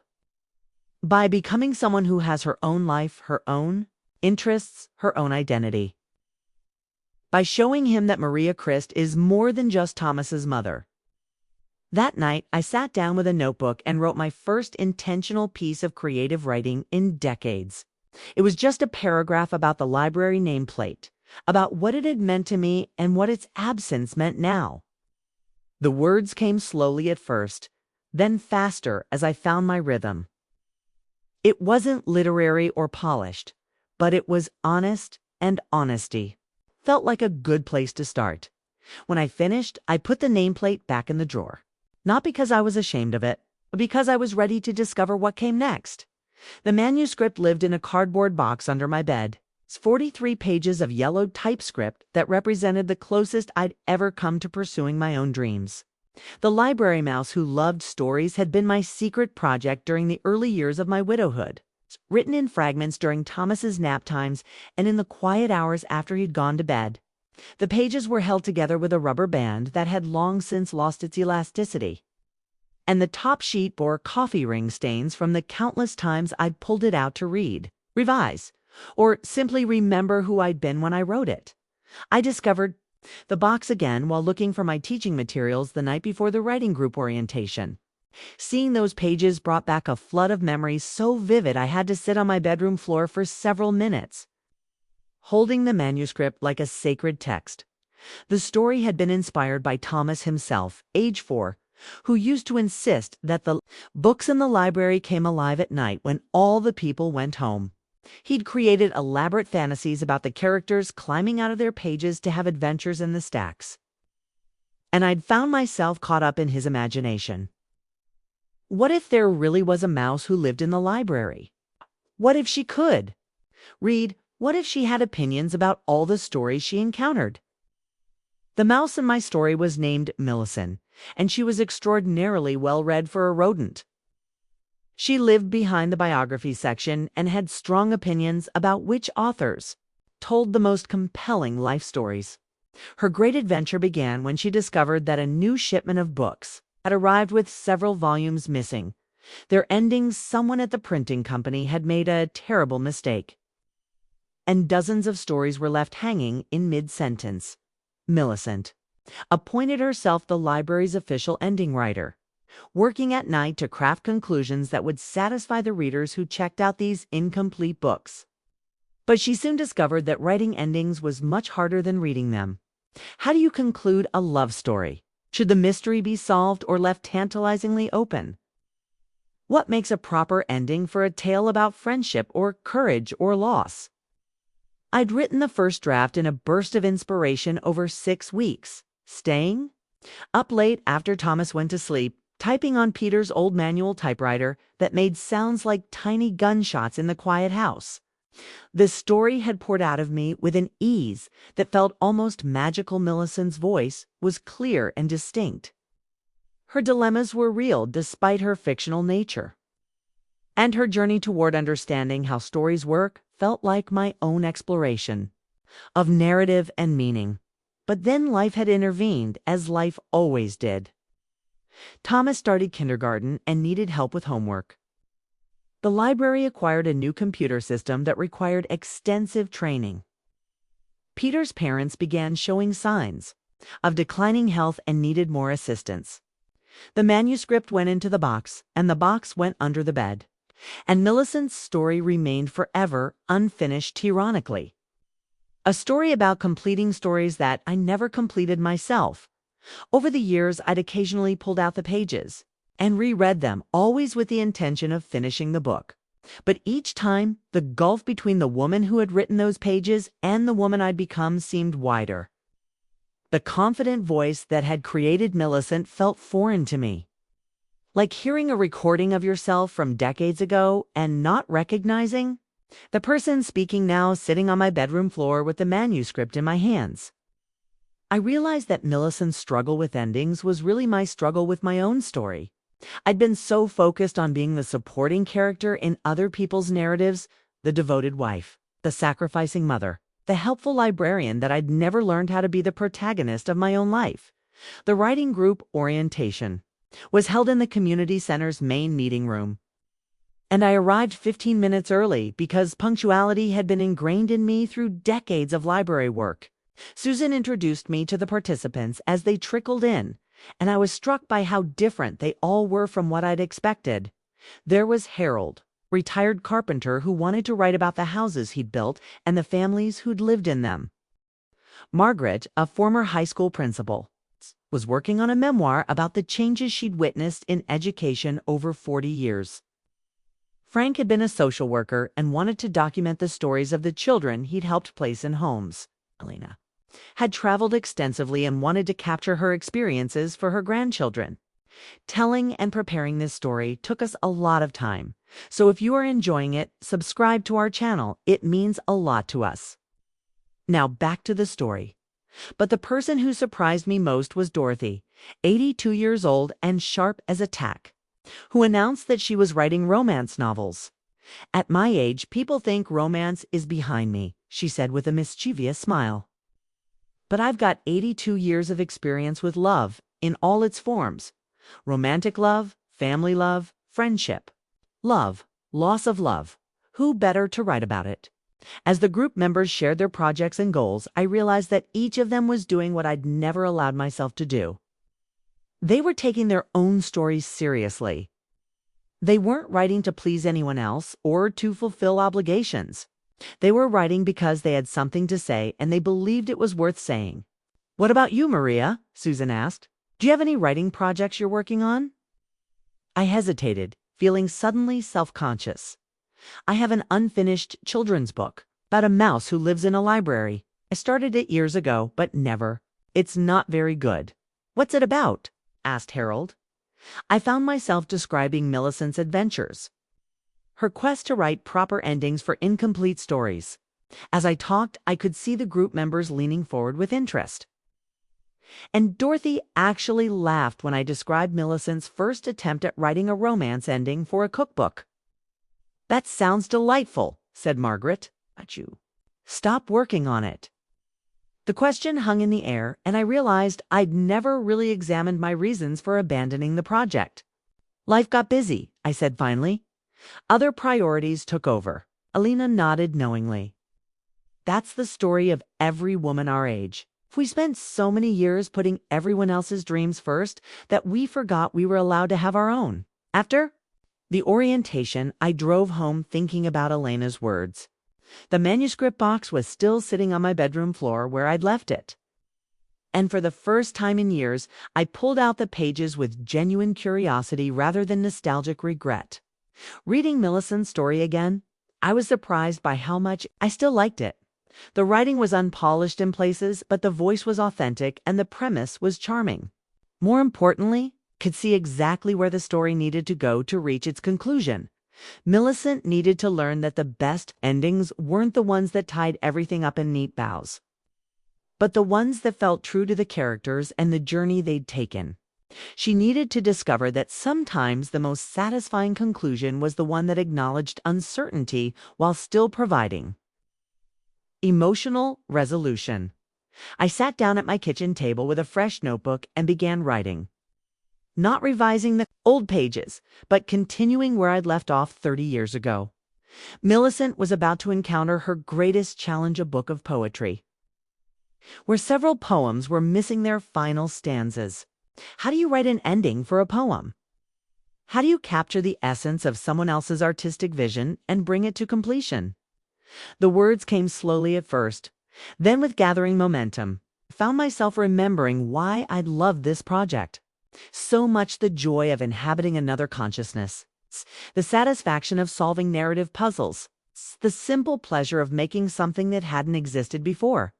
By becoming someone who has her own life, her own interests, her own identity. By showing him that Maria Christ is more than just Thomas's mother." That night, I sat down with a notebook and wrote my first intentional piece of creative writing in decades. It was just a paragraph about the library nameplate, about what it had meant to me and what its absence meant now. The words came slowly at first, then faster as I found my rhythm. It wasn't literary or polished, but it was honest, and honesty felt like a good place to start. When I finished, I put the nameplate back in the drawer. Not because I was ashamed of it, but because I was ready to discover what came next. The manuscript lived in a cardboard box under my bed. It's 43 pages of yellowed typescript that represented the closest I'd ever come to pursuing my own dreams. The library mouse who loved stories had been my secret project during the early years of my widowhood. It's written in fragments during Thomas's nap times and in the quiet hours after he'd gone to bed. The pages were held together with a rubber band that had long since lost its elasticity. And the top sheet bore coffee ring stains from the countless times I'd pulled it out to read, revise, or simply remember who I'd been when I wrote it. I discovered the box again while looking for my teaching materials the night before the writing group orientation. Seeing those pages brought back a flood of memories so vivid I had to sit on my bedroom floor for several minutes, holding the manuscript like a sacred text. The story had been inspired by Thomas himself, age 4, who used to insist that the books in the library came alive at night when all the people went home. He'd created elaborate fantasies about the characters climbing out of their pages to have adventures in the stacks. And I'd found myself caught up in his imagination. What if there really was a mouse who lived in the library? What if she could read? What if she had opinions about all the stories she encountered? The mouse in my story was named Millicent, and she was extraordinarily well-read for a rodent. She lived behind the biography section and had strong opinions about which authors told the most compelling life stories. Her great adventure began when she discovered that a new shipment of books had arrived with several volumes missing. Their endings, someone at the printing company had made a terrible mistake. And dozens of stories were left hanging in mid-sentence. Millicent appointed herself the library's official ending writer, working at night to craft conclusions that would satisfy the readers who checked out these incomplete books. But she soon discovered that writing endings was much harder than reading them. How do you conclude a love story? Should the mystery be solved or left tantalizingly open? What makes a proper ending for a tale about friendship or courage or loss? I'd written the first draft in a burst of inspiration over 6 weeks, staying up late after Thomas went to sleep, typing on Peter's old manual typewriter that made sounds like tiny gunshots in the quiet house. The story had poured out of me with an ease that felt almost magical. Millicent's voice was clear and distinct. Her dilemmas were real despite her fictional nature. And her journey toward understanding how stories work felt like my own exploration of narrative and meaning. But then life had intervened, as life always did. Thomas started kindergarten and needed help with homework. The library acquired a new computer system that required extensive training. Peter's parents began showing signs of declining health and needed more assistance. The manuscript went into the box, and the box went under the bed. And Millicent's story remained forever unfinished, ironically. A story about completing stories that I never completed myself. Over the years, I'd occasionally pulled out the pages and reread them, always with the intention of finishing the book. But each time, the gulf between the woman who had written those pages and the woman I'd become seemed wider. The confident voice that had created Millicent felt foreign to me. Like hearing a recording of yourself from decades ago and not recognizing the person speaking now, sitting on my bedroom floor with the manuscript in my hands. I realized that Millicent's struggle with endings was really my struggle with my own story. I'd been so focused on being the supporting character in other people's narratives, the devoted wife, the sacrificing mother, the helpful librarian, that I'd never learned how to be the protagonist of my own life. The writing group orientation was held in the community center's main meeting room. And I arrived 15 minutes early because punctuality had been ingrained in me through decades of library work. Susan introduced me to the participants as they trickled in, and I was struck by how different they all were from what I'd expected. There was Harold, retired carpenter who wanted to write about the houses he'd built and the families who'd lived in them. Margaret, a former high school principal, was working on a memoir about the changes she'd witnessed in education over 40 years. Frank had been a social worker and wanted to document the stories of the children he'd helped place in homes. Elena had traveled extensively and wanted to capture her experiences for her grandchildren. Telling and preparing this story took us a lot of time, so if you are enjoying it, subscribe to our channel. It means a lot to us. Now back to the story. But the person who surprised me most was Dorothy, 82 years old and sharp as a tack, who announced that she was writing romance novels. At my age, people think romance is behind me, she said with a mischievous smile. But I've got 82 years of experience with love in all its forms. Romantic love, family love, friendship. Love, loss of love. Who better to write about it? As the group members shared their projects and goals, I realized that each of them was doing what I'd never allowed myself to do. They were taking their own stories seriously. They weren't writing to please anyone else or to fulfill obligations. They were writing because they had something to say and they believed it was worth saying. "What about you, Maria?" Susan asked. "Do you have any writing projects you're working on?" I hesitated, feeling suddenly self-conscious. "I have an unfinished children's book about a mouse who lives in a library. I started it years ago, but never. It's not very good." "What's it about?" asked Harold. I found myself describing Millicent's adventures, her quest to write proper endings for incomplete stories. As I talked, I could see the group members leaning forward with interest. And Dorothy actually laughed when I described Millicent's first attempt at writing a romance ending for a cookbook. "That sounds delightful," said Margaret. "But you stop working on it." The question hung in the air, and I realized I'd never really examined my reasons for abandoning the project. Life got busy, I said finally. Other priorities took over. Alina nodded knowingly. That's the story of every woman our age. We spent so many years putting everyone else's dreams first that we forgot we were allowed to have our own. After the orientation, I drove home thinking about Elena's words. The manuscript box was still sitting on my bedroom floor where I'd left it. And for the first time in years, I pulled out the pages with genuine curiosity rather than nostalgic regret. Reading Millicent's story again, I was surprised by how much I still liked it. The writing was unpolished in places, but the voice was authentic and the premise was charming. More importantly, could see exactly where the story needed to go to reach its conclusion. Millicent needed to learn that the best endings weren't the ones that tied everything up in neat bows, but the ones that felt true to the characters and the journey they'd taken. She needed to discover that sometimes the most satisfying conclusion was the one that acknowledged uncertainty while still providing emotional resolution. I sat down at my kitchen table with a fresh notebook and began writing. Not revising the old pages, but continuing where I'd left off 30 years ago. Millicent was about to encounter her greatest challenge, a book of poetry, where several poems were missing their final stanzas. How do you write an ending for a poem? How do you capture the essence of someone else's artistic vision and bring it to completion? The words came slowly at first. Then, with gathering momentum, I found myself remembering why I'd loved this project. So much the joy of inhabiting another consciousness, the satisfaction of solving narrative puzzles, the simple pleasure of making something that hadn't existed before.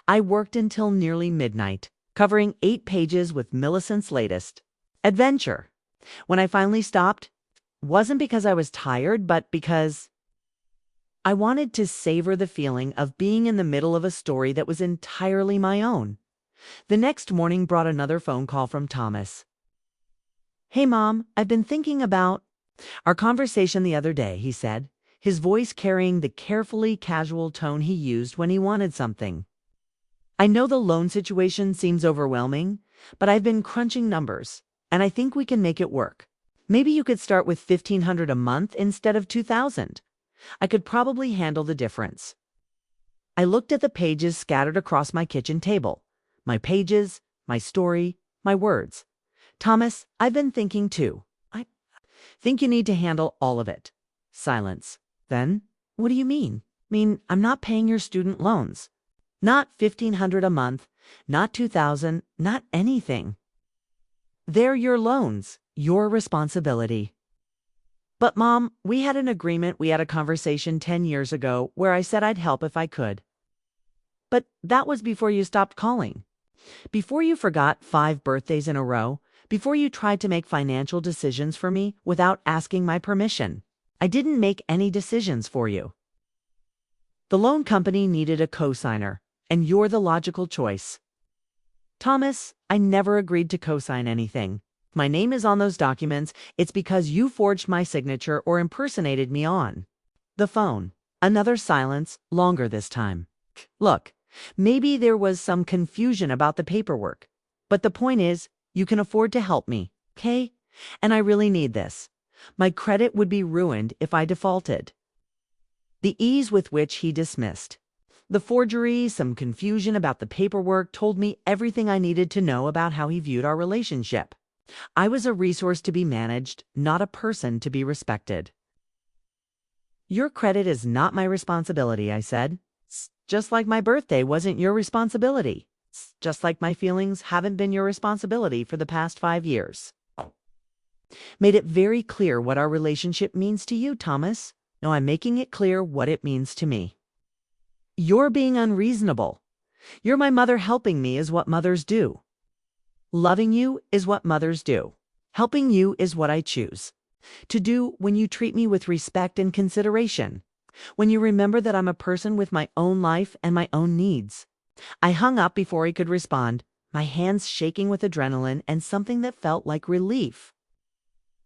I worked until nearly midnight, covering 8 pages with Millicent's latest adventure. When I finally stopped, it wasn't because I was tired, but because I wanted to savor the feeling of being in the middle of a story that was entirely my own. The next morning brought another phone call from Thomas. "Hey, Mom, I've been thinking about our conversation the other day," he said, his voice carrying the carefully casual tone he used when he wanted something. "I know the loan situation seems overwhelming, but I've been crunching numbers, and I think we can make it work. Maybe you could start with $1,500 a month instead of $2,000. I could probably handle the difference." I looked at the pages scattered across my kitchen table. My pages, my story, my words. "Thomas, I've been thinking too. I think you need to handle all of it." Silence. Then, "What do you mean?" I'm not paying your student loans. Not $1,500 a month, not $2,000, not anything. They're your loans, your responsibility." "But Mom, we had an agreement, we had a conversation 10 years ago where I said I'd help if I could." "But that was before you stopped calling. Before you forgot 5 birthdays in a row, before you tried to make financial decisions for me without asking my permission. I didn't make any decisions for you. The loan company needed a co-signer, and you're the logical choice." "Thomas, I never agreed to co-sign anything. If my name is on those documents, it's because you forged my signature or impersonated me on the phone." Another silence, longer this time. "Look, maybe there was some confusion about the paperwork, but the point is, you can afford to help me, okay? And I really need this. My credit would be ruined if I defaulted." The ease with which he dismissed the forgery, some confusion about the paperwork, told me everything I needed to know about how he viewed our relationship. I was a resource to be managed, not a person to be respected. "Your credit is not my responsibility," I said. "Just like my birthday wasn't your responsibility. Just like my feelings haven't been your responsibility for the past 5 years. Made it very clear what our relationship means to you, Thomas. No, I'm making it clear what it means to me. You're being unreasonable. You're my mother. Helping me is what mothers do. Loving you is what mothers do. Helping you is what I choose to do when you treat me with respect and consideration, when you remember that I'm a person with my own life and my own needs." I hung up before he could respond, my hands shaking with adrenaline and something that felt like relief.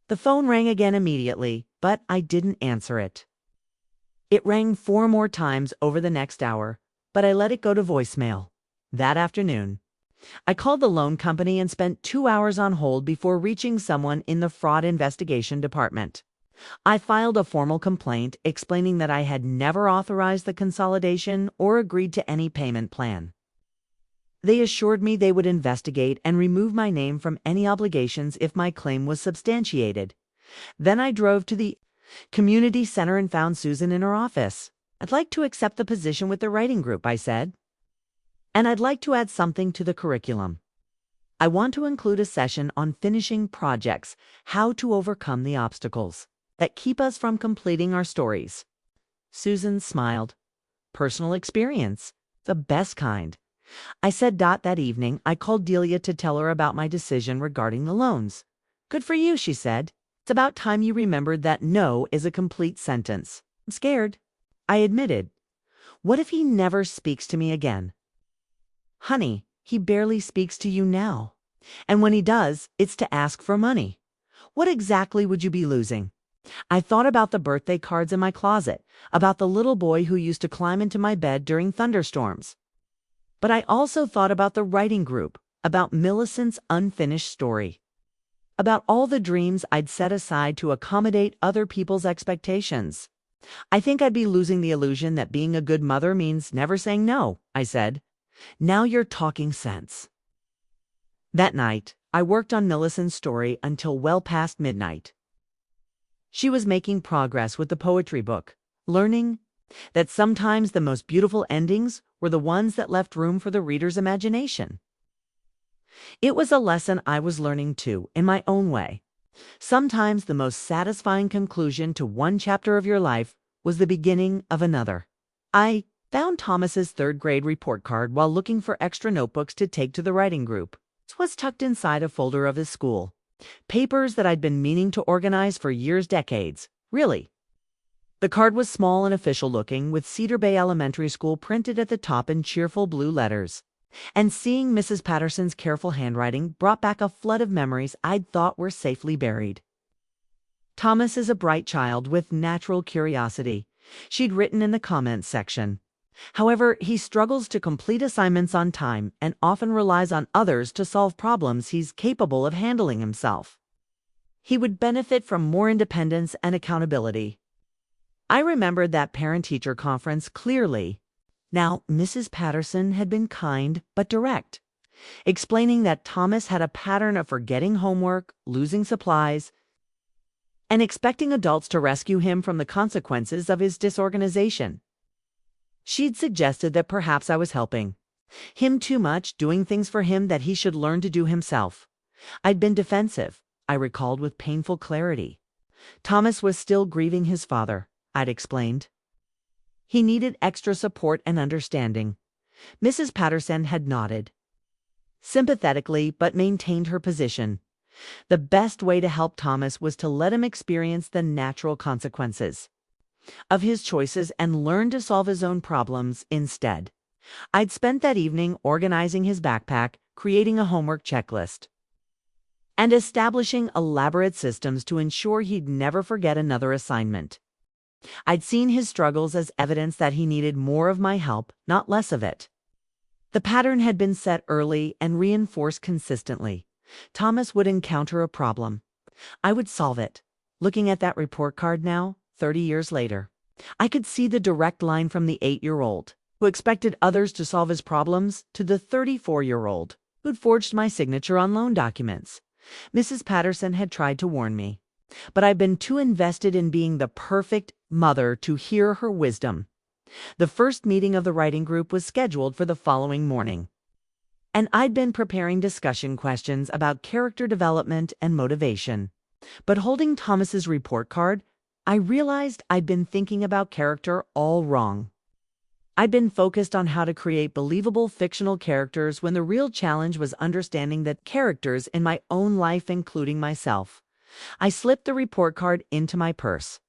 The phone rang again immediately, but I didn't answer it. It rang 4 more times over the next hour, but I let it go to voicemail. That afternoon, I called the loan company and spent 2 hours on hold before reaching someone in the fraud investigation department. I filed a formal complaint explaining that I had never authorized the consolidation or agreed to any payment plan. They assured me they would investigate and remove my name from any obligations if my claim was substantiated. Then I drove to the community center and found Susan in her office. "I'd like to accept the position with the writing group," I said. "And I'd like to add something to the curriculum. I want to include a session on finishing projects, how to overcome the obstacles that keep us from completing our stories." Susan smiled. "Personal experience, the best kind." I said that evening I called Delia to tell her about my decision regarding the loans. "Good for you," she said. "It's about time you remembered that no is a complete sentence." "I'm scared," I admitted. "What if he never speaks to me again?" "Honey, he barely speaks to you now. And when he does, it's to ask for money. What exactly would you be losing?" I thought about the birthday cards in my closet, about the little boy who used to climb into my bed during thunderstorms. But I also thought about the writing group, about Millicent's unfinished story, about all the dreams I'd set aside to accommodate other people's expectations. "I think I'd be losing the illusion that being a good mother means never saying no," I said. "Now you're talking sense." That night, I worked on Millicent's story until well past midnight. She was making progress with the poetry book, learning that sometimes the most beautiful endings were the ones that left room for the reader's imagination. It was a lesson I was learning too, in my own way. Sometimes the most satisfying conclusion to one chapter of your life was the beginning of another. I found Thomas's third-grade report card while looking for extra notebooks to take to the writing group. It was tucked inside a folder of his school. Papers that I'd been meaning to organize for years, decades. Really. The card was small and official-looking, with Cedar Bay Elementary School printed at the top in cheerful blue letters. And seeing Mrs. Patterson's careful handwriting brought back a flood of memories I'd thought were safely buried. "Thomas is a bright child with natural curiosity," she'd written in the comments section. "However, he struggles to complete assignments on time and often relies on others to solve problems he's capable of handling himself. He would benefit from more independence and accountability." I remembered that parent-teacher conference clearly. Now, Mrs. Patterson had been kind but direct, explaining that Thomas had a pattern of forgetting homework, losing supplies, and expecting adults to rescue him from the consequences of his disorganization. She'd suggested that perhaps I was helping him too much, doing things for him that he should learn to do himself. I'd been defensive, I recalled with painful clarity. Thomas was still grieving his father, I'd explained. He needed extra support and understanding. Mrs. Patterson had nodded sympathetically but maintained her position. The best way to help Thomas was to let him experience the natural consequences of his choices and learn to solve his own problems instead. I'd spent that evening organizing his backpack, creating a homework checklist, and establishing elaborate systems to ensure he'd never forget another assignment. I'd seen his struggles as evidence that he needed more of my help, not less of it. The pattern had been set early and reinforced consistently. Thomas would encounter a problem. I would solve it. Looking at that report card now, 30 years later, I could see the direct line from the 8-year-old who expected others to solve his problems to the 34-year-old who'd forged my signature on loan documents. Mrs. Patterson had tried to warn me, but I'd been too invested in being the perfect mother to hear her wisdom. The first meeting of the writing group was scheduled for the following morning, and I'd been preparing discussion questions about character development and motivation. But holding Thomas's report card, I realized I'd been thinking about character all wrong. I'd been focused on how to create believable fictional characters when the real challenge was understanding the characters in my own life, including myself. I slipped the report card into my purse.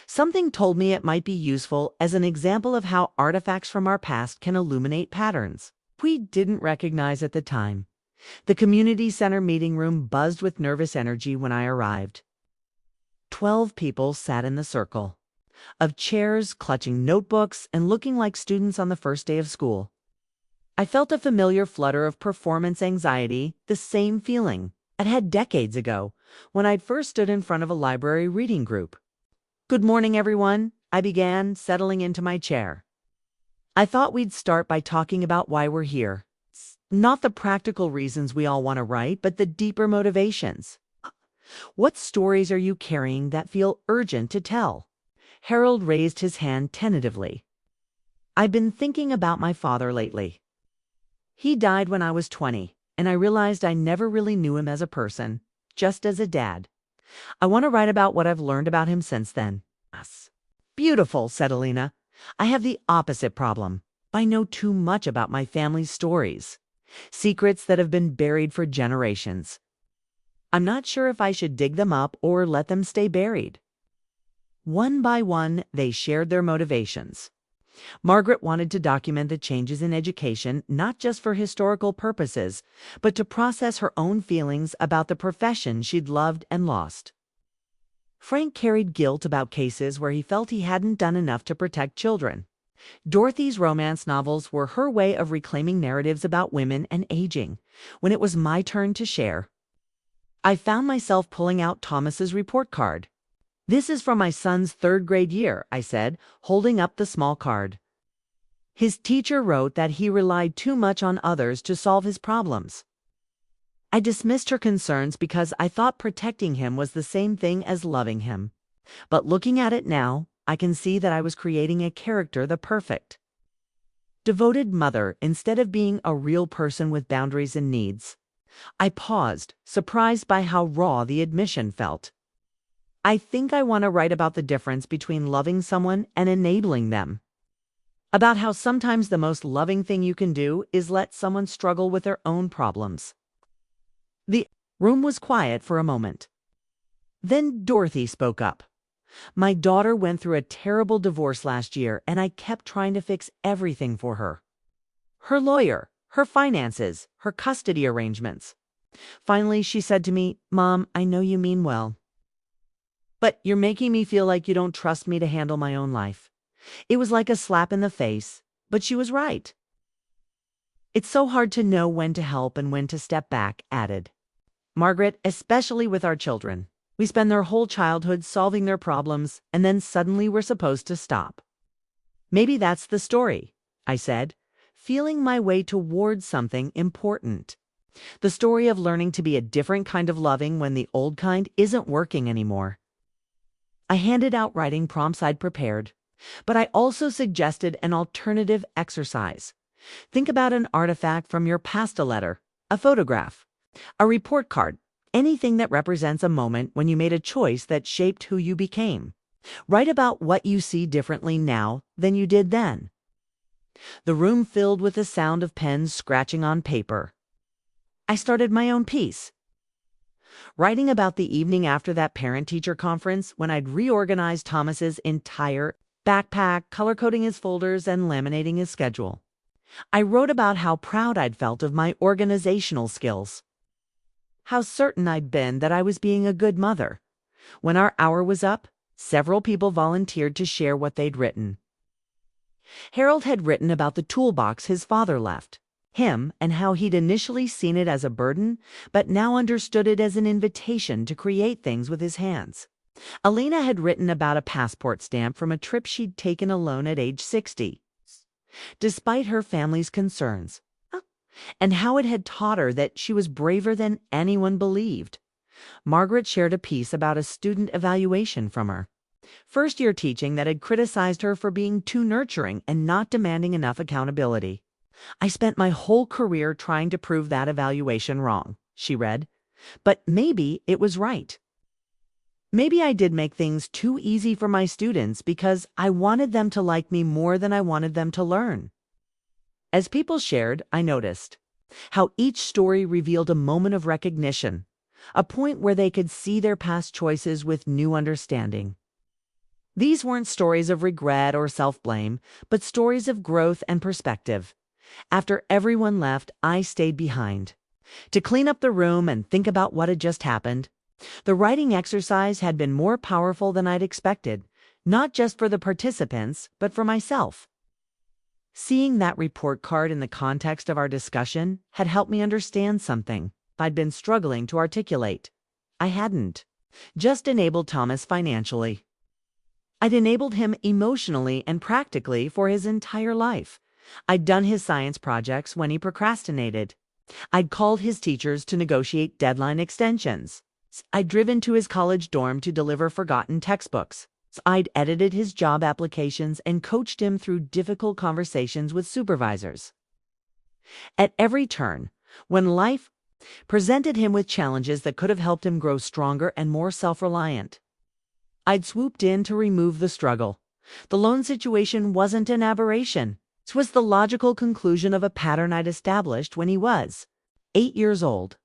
Something told me it might be useful as an example of how artifacts from our past can illuminate patterns we didn't recognize at the time. The community center meeting room buzzed with nervous energy when I arrived. 12 people sat in the circle of chairs, clutching notebooks and looking like students on the first day of school. I felt a familiar flutter of performance anxiety, the same feeling I'd had decades ago when I'd first stood in front of a library reading group. "Good morning, everyone," I began, settling into my chair. "I thought we'd start by talking about why we're here. Not the practical reasons we all want to write, but the deeper motivations. What stories are you carrying that feel urgent to tell?" Harold raised his hand tentatively. "I've been thinking about my father lately. He died when I was 20, and I realized I never really knew him as a person, just as a dad. I want to write about what I've learned about him since then." "Yes." "Beautiful," said Alina. "I have the opposite problem. I know too much about my family's stories, secrets that have been buried for generations. I'm not sure if I should dig them up or let them stay buried." One by one, they shared their motivations. Margaret wanted to document the changes in education, not just for historical purposes, but to process her own feelings about the profession she'd loved and lost. Frank carried guilt about cases where he felt he hadn't done enough to protect children. Dorothy's romance novels were her way of reclaiming narratives about women and aging. When it was my turn to share, I found myself pulling out Thomas's report card. "This is from my son's third-grade year," I said, holding up the small card. "His teacher wrote that he relied too much on others to solve his problems." I dismissed her concerns because I thought protecting him was the same thing as loving him. But looking at it now, I can see that I was creating a character the perfect devoted mother instead of being a real person with boundaries and needs. I paused, surprised by how raw the admission felt. "I think I want to write about the difference between loving someone and enabling them. About how sometimes the most loving thing you can do is let someone struggle with their own problems." The room was quiet for a moment. Then Dorothy spoke up. "My daughter went through a terrible divorce last year, and I kept trying to fix everything for her. Her lawyer, her finances, her custody arrangements. Finally, she said to me, 'Mom, I know you mean well, but you're making me feel like you don't trust me to handle my own life.' It was like a slap in the face, but she was right. It's so hard to know when to help and when to step back," added Margaret, "especially with our children. We spend their whole childhood solving their problems, and then suddenly we're supposed to stop." "Maybe that's the story," I said, feeling my way towards something important. "The story of learning to be a different kind of loving when the old kind isn't working anymore." I handed out writing prompts I'd prepared, but I also suggested an alternative exercise. Think about an artifact from your past: a letter, a photograph, a report card, anything that represents a moment when you made a choice that shaped who you became. Write about what you see differently now than you did then. The room filled with the sound of pens scratching on paper. I started my own piece, writing about the evening after that parent-teacher conference when I'd reorganized Thomas's entire backpack, color-coding his folders and laminating his schedule. I wrote about how proud I'd felt of my organizational skills, how certain I'd been that I was being a good mother. When our hour was up, several people volunteered to share what they'd written. Harold had written about the toolbox his father left him and how he'd initially seen it as a burden, but now understood it as an invitation to create things with his hands. Alina had written about a passport stamp from a trip she'd taken alone at age 60, despite her family's concerns, and how it had taught her that she was braver than anyone believed. Margaret shared a piece about a student evaluation from her first-year teaching that had criticized her for being too nurturing and not demanding enough accountability. "I spent my whole career trying to prove that evaluation wrong," she read, "but maybe it was right. Maybe I did make things too easy for my students because I wanted them to like me more than I wanted them to learn." As people shared, I noticed how each story revealed a moment of recognition, a point where they could see their past choices with new understanding. These weren't stories of regret or self-blame, but stories of growth and perspective. After everyone left, I stayed behind to clean up the room and think about what had just happened. The writing exercise had been more powerful than I'd expected, not just for the participants, but for myself. Seeing that report card in the context of our discussion had helped me understand something I'd been struggling to articulate. I hadn't just enabled Thomas financially. I'd enabled him emotionally and practically for his entire life. I'd done his science projects when he procrastinated. I'd called his teachers to negotiate deadline extensions. I'd driven to his college dorm to deliver forgotten textbooks. I'd edited his job applications and coached him through difficult conversations with supervisors. At every turn, when life presented him with challenges that could have helped him grow stronger and more self-reliant, I'd swooped in to remove the struggle. The loan situation wasn't an aberration. It was the logical conclusion of a pattern I'd established when he was 8 years old.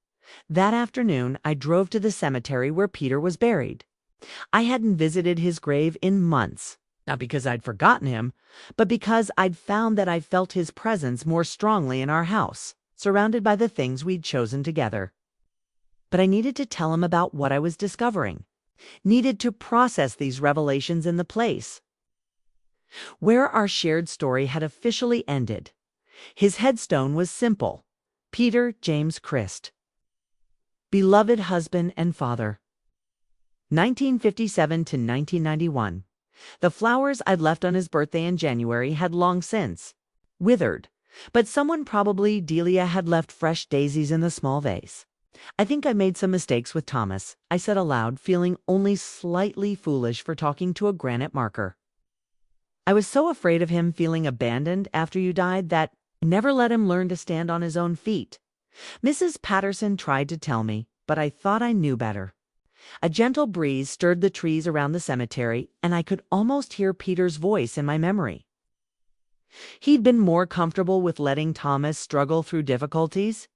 That afternoon, I drove to the cemetery where Peter was buried. I hadn't visited his grave in months, not because I'd forgotten him, but because I'd found that I felt his presence more strongly in our house, surrounded by the things we'd chosen together. But I needed to tell him about what I was discovering, needed to process these revelations in the place where our shared story had officially ended. His headstone was simple: Peter James Christ, beloved husband and father. 1957 to 1991. The flowers I'd left on his birthday in January had long since withered, but someone, probably Delia, had left fresh daisies in the small vase. I think I made some mistakes with Thomas, I said aloud, feeling only slightly foolish for talking to a granite marker. I was so afraid of him feeling abandoned after you died that I never let him learn to stand on his own feet. Mrs. Patterson tried to tell me, but I thought I knew better. A gentle breeze stirred the trees around the cemetery, and I could almost hear Peter's voice in my memory. He'd been more comfortable with letting Thomas struggle through difficulties,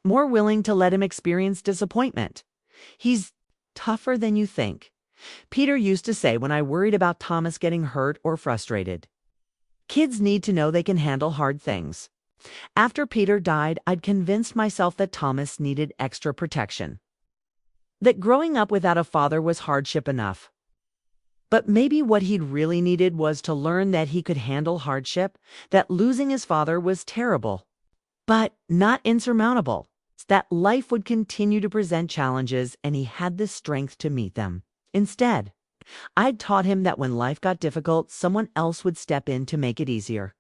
more willing to let him experience disappointment. "He's tougher than you think," Peter used to say when I worried about Thomas getting hurt or frustrated. "Kids need to know they can handle hard things." After Peter died, I'd convinced myself that Thomas needed extra protection, that growing up without a father was hardship enough. But maybe what he'd really needed was to learn that he could handle hardship, that losing his father was terrible, but not insurmountable, that life would continue to present challenges and he had the strength to meet them. Instead, I'd taught him that when life got difficult, someone else would step in to make it easier.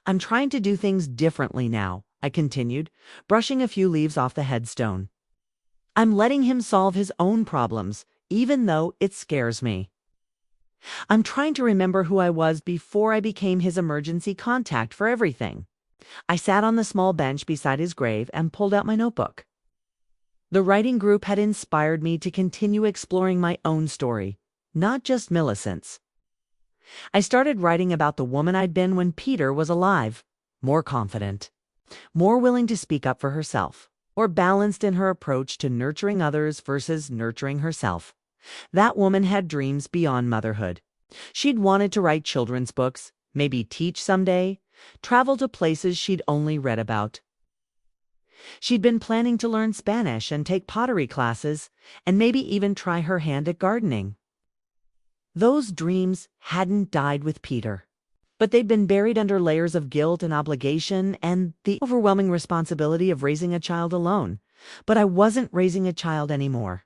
"I'm trying to do things differently now," I continued, brushing a few leaves off the headstone. "I'm letting him solve his own problems, even though it scares me. I'm trying to remember who I was before I became his emergency contact for everything." I sat on the small bench beside his grave and pulled out my notebook. The writing group had inspired me to continue exploring my own story, not just Millicent's. I started writing about the woman I'd been when Peter was alive, more confident, more willing to speak up for herself, or balanced in her approach to nurturing others versus nurturing herself. That woman had dreams beyond motherhood. She'd wanted to write children's books, maybe teach someday, travel to places she'd only read about. She'd been planning to learn Spanish and take pottery classes, and maybe even try her hand at gardening. Those dreams hadn't died with Peter, but they'd been buried under layers of guilt and obligation and the overwhelming responsibility of raising a child alone. But I wasn't raising a child anymore.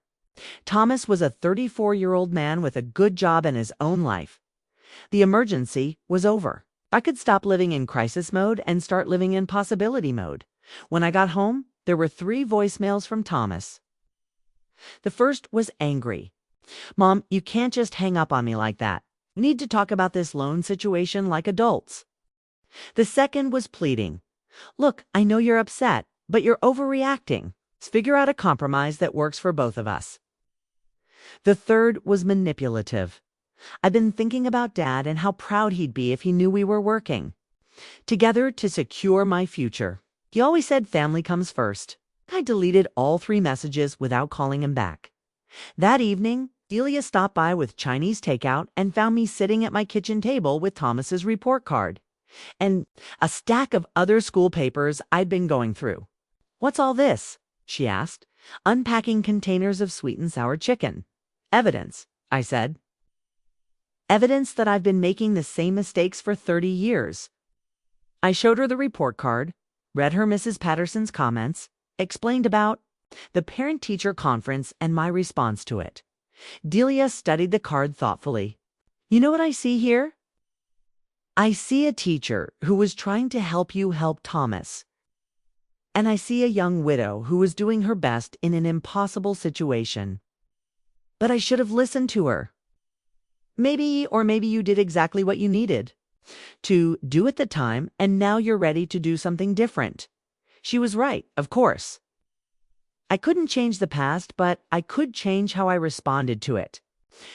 Thomas was a 34-year-old man with a good job and his own life. The emergency was over. I could stop living in crisis mode and start living in possibility mode. When I got home, there were 3 voicemails from Thomas. The first was angry. "Mom, you can't just hang up on me like that. We need to talk about this loan situation like adults." The second was pleading. "Look, I know you're upset, but you're overreacting. Let's figure out a compromise that works for both of us." The third was manipulative. "I've been thinking about Dad and how proud he'd be if he knew we were working together to secure my future. He always said family comes first." I deleted all 3 messages without calling him back. That evening, Delia stopped by with Chinese takeout and found me sitting at my kitchen table with Thomas's report card and a stack of other school papers I'd been going through. "What's all this?" she asked, unpacking containers of sweet and sour chicken. "Evidence," I said. "Evidence that I've been making the same mistakes for 30 years. I showed her the report card, read her Mrs. Patterson's comments, explained about the parent-teacher conference and my response to it. Delia studied the card thoughtfully. You know what I see here? I see a teacher who was trying to help you help Thomas. And I see a young widow who was doing her best in an impossible situation. But I should have listened to her. Maybe you did exactly what you needed to do at the time, and now you're ready to do something different. She was right, of course. I couldn't change the past, but I could change how I responded to it.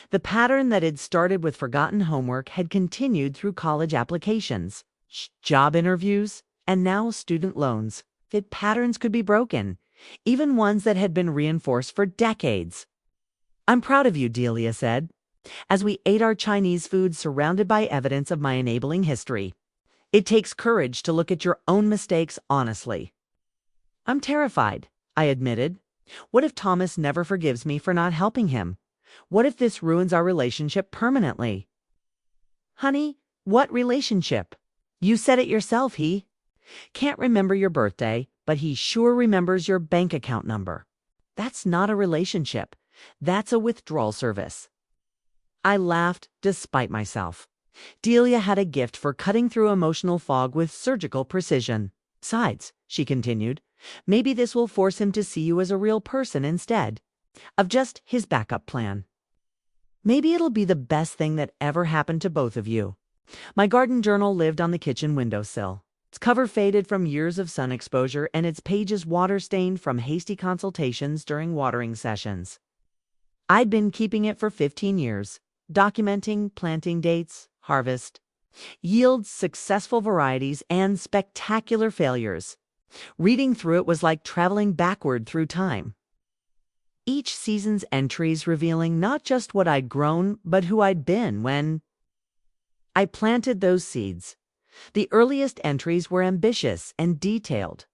The pattern that had started with forgotten homework had continued through college applications, job interviews, and now student loans. Patterns could be broken, even ones that had been reinforced for decades. I'm proud of you, Delia said, as we ate our Chinese food surrounded by evidence of my enabling history. It takes courage to look at your own mistakes honestly. I'm terrified, I admitted. What if Thomas never forgives me for not helping him? What if this ruins our relationship permanently? Honey, what relationship? You said it yourself, he can't remember your birthday, but he sure remembers your bank account number. That's not a relationship. That's a withdrawal service. I laughed despite myself. Delia had a gift for cutting through emotional fog with surgical precision. Besides, she continued, maybe this will force him to see you as a real person instead of just his backup plan. Maybe it'll be the best thing that ever happened to both of you. My garden journal lived on the kitchen windowsill. Its cover faded from years of sun exposure and its pages water-stained from hasty consultations during watering sessions. I'd been keeping it for 15 years, documenting planting dates, harvest, yields, successful varieties, and spectacular failures. Reading through it was like traveling backward through time. Each season's entries revealing not just what I'd grown, but who I'd been when I planted those seeds. The earliest entries were ambitious and detailed.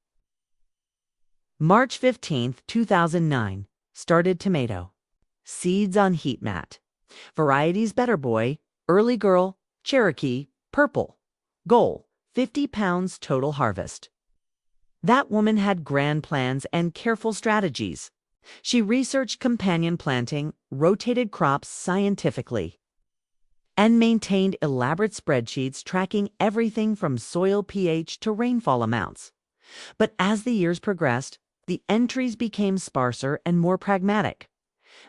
March 15th, 2009. Started tomato. Seeds on heat mat. Varieties Better Boy, Early Girl, Cherokee, Purple. Goal, 50 pounds total harvest. That woman had grand plans and careful strategies. She researched companion planting, rotated crops scientifically, and maintained elaborate spreadsheets tracking everything from soil pH to rainfall amounts. But as the years progressed, the entries became sparser and more pragmatic.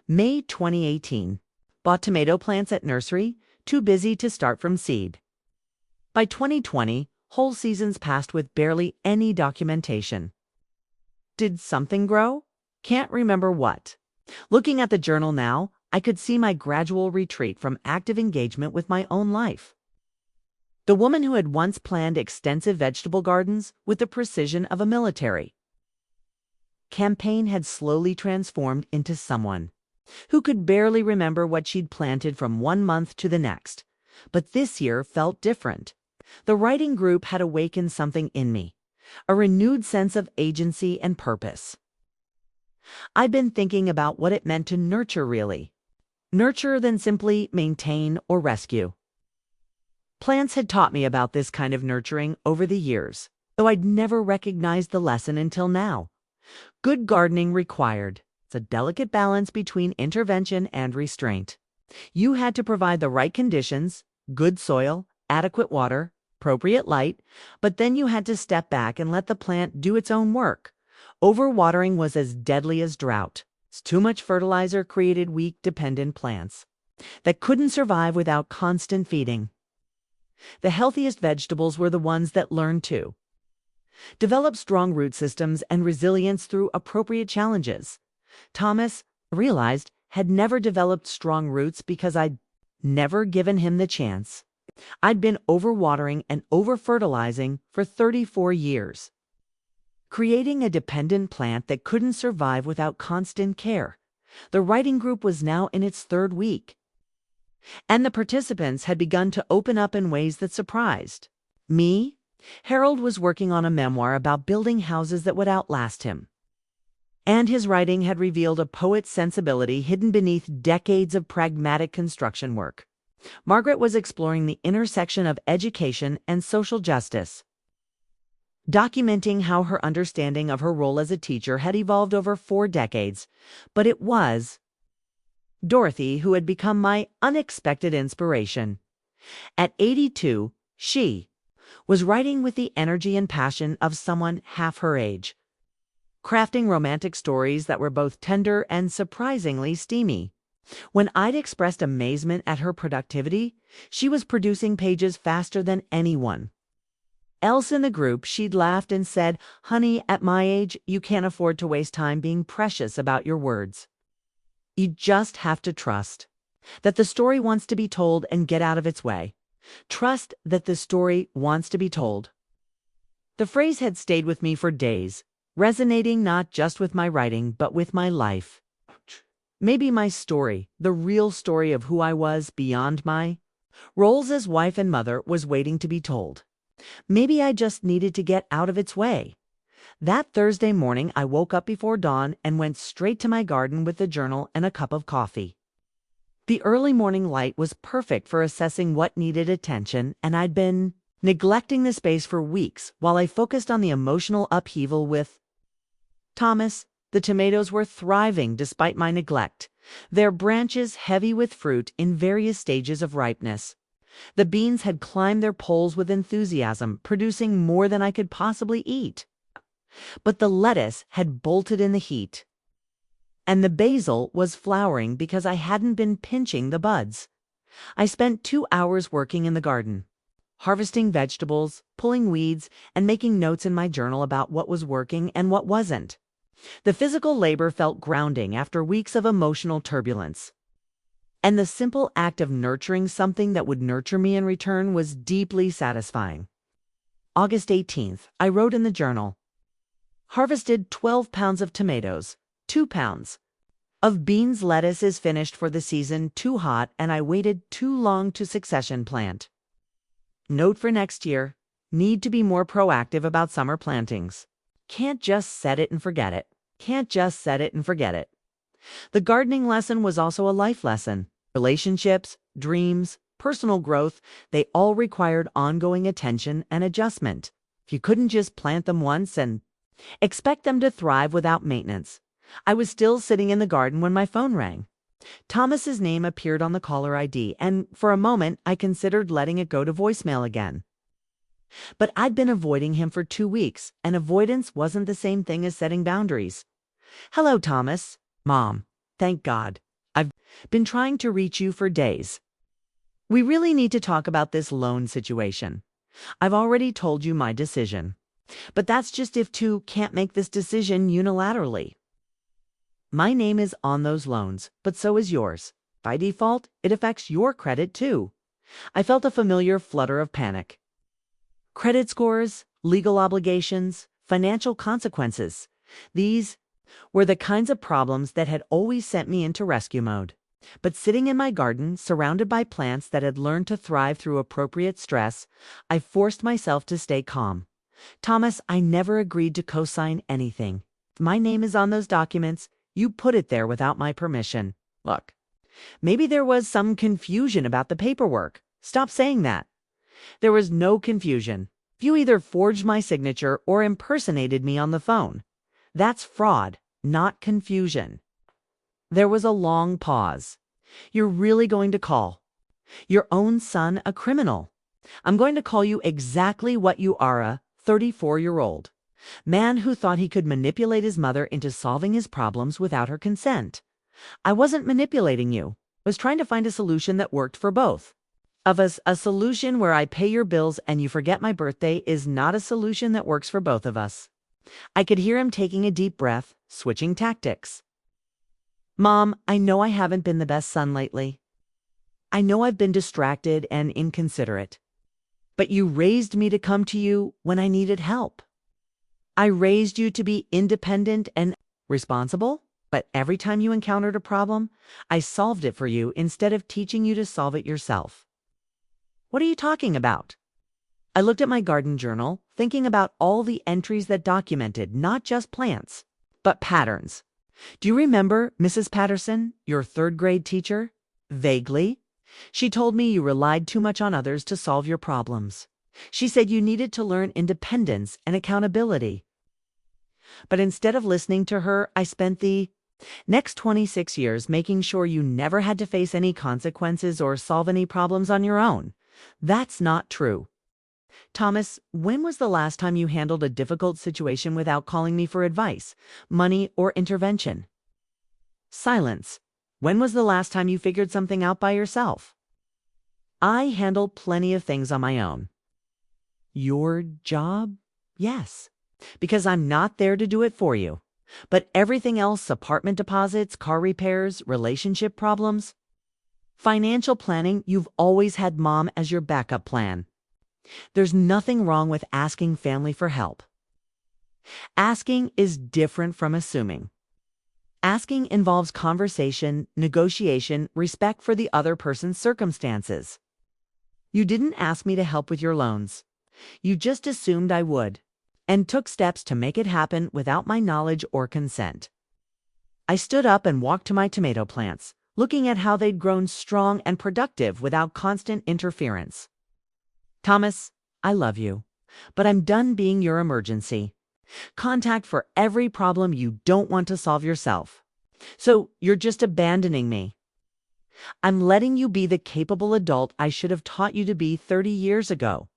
May 2018. Bought tomato plants at nursery, too busy to start from seed. By 2020, whole seasons passed with barely any documentation. Did something grow? Can't remember what. Looking at the journal now, I could see my gradual retreat from active engagement with my own life. The woman who had once planned extensive vegetable gardens with the precision of a military campaign had slowly transformed into someone who could barely remember what she'd planted from one month to the next. But this year felt different. The writing group had awakened something in me, a renewed sense of agency and purpose. I'd been thinking about what it meant to nurture really. Nurture than simply maintain or rescue. Plants had taught me about this kind of nurturing over the years, though I'd never recognized the lesson until now. Good gardening required. It's a delicate balance between intervention and restraint. You had to provide the right conditions, good soil, adequate water, appropriate light, but then you had to step back and let the plant do its own work. Overwatering was as deadly as drought. Too much fertilizer created weak, dependent plants that couldn't survive without constant feeding. The healthiest vegetables were the ones that learned to develop strong root systems and resilience through appropriate challenges. Thomas, realized, had never developed strong roots because I'd never given him the chance. I'd been overwatering and over-fertilizing for 34 years. Creating a dependent plant that couldn't survive without constant care. The writing group was now in its third week, and the participants had begun to open up in ways that surprised me. Harold was working on a memoir about building houses that would outlast him, and his writing had revealed a poet's sensibility hidden beneath decades of pragmatic construction work. Margaret was exploring the intersection of education and social justice. documenting how her understanding of her role as a teacher had evolved over 4 decades. But it was Dorothy who had become my unexpected inspiration. At 82, she was writing with the energy and passion of someone half her age, crafting romantic stories that were both tender and surprisingly steamy. When I'd expressed amazement at her productivity, she was producing pages faster than anyone else in the group. She'd laughed and said, "Honey, at my age, you can't afford to waste time being precious about your words. You just have to trust that the story wants to be told and get out of its way. Trust that the story wants to be told." The phrase had stayed with me for days, resonating not just with my writing, but with my life. Maybe my story, the real story of who I was beyond my roles as wife and mother, was waiting to be told. Maybe I just needed to get out of its way. That Thursday morning, I woke up before dawn and went straight to my garden with the journal and a cup of coffee. The early morning light was perfect for assessing what needed attention, and I'd been neglecting the space for weeks while I focused on the emotional upheaval with Thomas. The tomatoes were thriving despite my neglect, their branches heavy with fruit in various stages of ripeness. The beans had climbed their poles with enthusiasm, producing more than I could possibly eat. But the lettuce had bolted in the heat, and the basil was flowering because I hadn't been pinching the buds. I spent 2 hours working in the garden, harvesting vegetables, pulling weeds, and making notes in my journal about what was working and what wasn't. The physical labor felt grounding after weeks of emotional turbulence. And the simple act of nurturing something that would nurture me in return was deeply satisfying. August 18th, I wrote in the journal, "Harvested 12 pounds of tomatoes, 2 pounds of beans. Lettuce is finished for the season, too hot, and I waited too long to succession plant. Note for next year, need to be more proactive about summer plantings. Can't just set it and forget it. Can't just set it and forget it." The gardening lesson was also a life lesson. Relationships, dreams, personal growth, they all required ongoing attention and adjustment. You couldn't just plant them once and expect them to thrive without maintenance. I was still sitting in the garden when my phone rang. Thomas's name appeared on the caller ID, and for a moment I considered letting it go to voicemail again. But I'd been avoiding him for 2 weeks, and avoidance wasn't the same thing as setting boundaries. "Hello, Thomas." "Mom, thank God. I've been trying to reach you for days. We really need to talk about this loan situation. I've already told you my decision. But that's just if two can't make this decision unilaterally. My name is on those loans, but so is yours. By default, it affects your credit too." I felt a familiar flutter of panic. Credit scores, legal obligations, financial consequences. These were the kinds of problems that had always sent me into rescue mode. But sitting in my garden, surrounded by plants that had learned to thrive through appropriate stress, I forced myself to stay calm. "Thomas, I never agreed to co-sign anything. If my name is on those documents, you put it there without my permission. Look, maybe there was some confusion about the paperwork. Stop saying that. There was no confusion. You either forged my signature or impersonated me on the phone. That's fraud, not confusion." There was a long pause. "You're really going to call your own son a criminal? I'm going to call you exactly what you are, a 34-year-old man who thought he could manipulate his mother into solving his problems without her consent. I wasn't manipulating you. I was trying to find a solution that worked for both of us. A solution where I pay your bills and you forget my birthday is not a solution that works for both of us." I could hear him taking a deep breath, switching tactics. "Mom, I know I haven't been the best son lately. I know I've been distracted and inconsiderate. But you raised me to come to you when I needed help. I raised you to be independent and responsible, but every time you encountered a problem, I solved it for you instead of teaching you to solve it yourself." "What are you talking about?" I looked at my garden journal, thinking about all the entries that documented not just plants, but patterns. "Do you remember Mrs. Patterson, your third-grade teacher?" "Vaguely. She told me you relied too much on others to solve your problems. She said you needed to learn independence and accountability. But instead of listening to her, I spent the next 26 years making sure you never had to face any consequences or solve any problems on your own. That's not true. Thomas, when was the last time you handled a difficult situation without calling me for advice, money, or intervention? Silence. When was the last time you figured something out by yourself? I handle plenty of things on my own. Your job? Yes, because I'm not there to do it for you. But everything else, apartment deposits, car repairs, relationship problems, financial planning, you've always had Mom as your backup plan. There's nothing wrong with asking family for help. Asking is different from assuming. Asking involves conversation, negotiation, respect for the other person's circumstances. You didn't ask me to help with your loans. You just assumed I would, and took steps to make it happen without my knowledge or consent. I stood up and walked to my tomato plants, looking at how they'd grown strong and productive without constant interference. Thomas, I love you, but I'm done being your emergency contact for every problem you don't want to solve yourself. So you're just abandoning me. I'm letting you be the capable adult I should have taught you to be 30 years ago.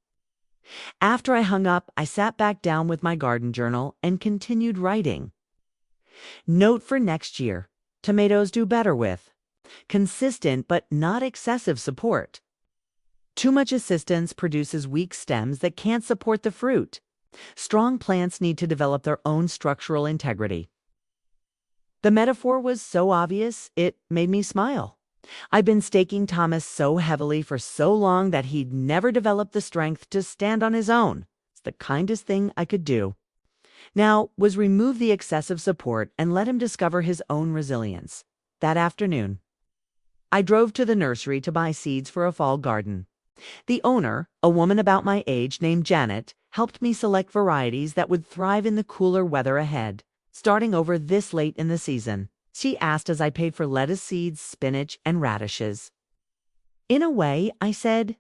After I hung up, I sat back down with my garden journal and continued writing. Note for next year: tomatoes do better with consistent but not excessive support. Too much assistance produces weak stems that can't support the fruit. Strong plants need to develop their own structural integrity. The metaphor was so obvious, it made me smile. I'd been staking Thomas so heavily for so long that he'd never developed the strength to stand on his own. It's the kindest thing I could do now was remove the excessive support and let him discover his own resilience. That afternoon, I drove to the nursery to buy seeds for a fall garden. The owner, a woman about my age named Janet, helped me select varieties that would thrive in the cooler weather ahead, starting over this late in the season. She asked as I paid for lettuce seeds, spinach, and radishes. In a way, I said,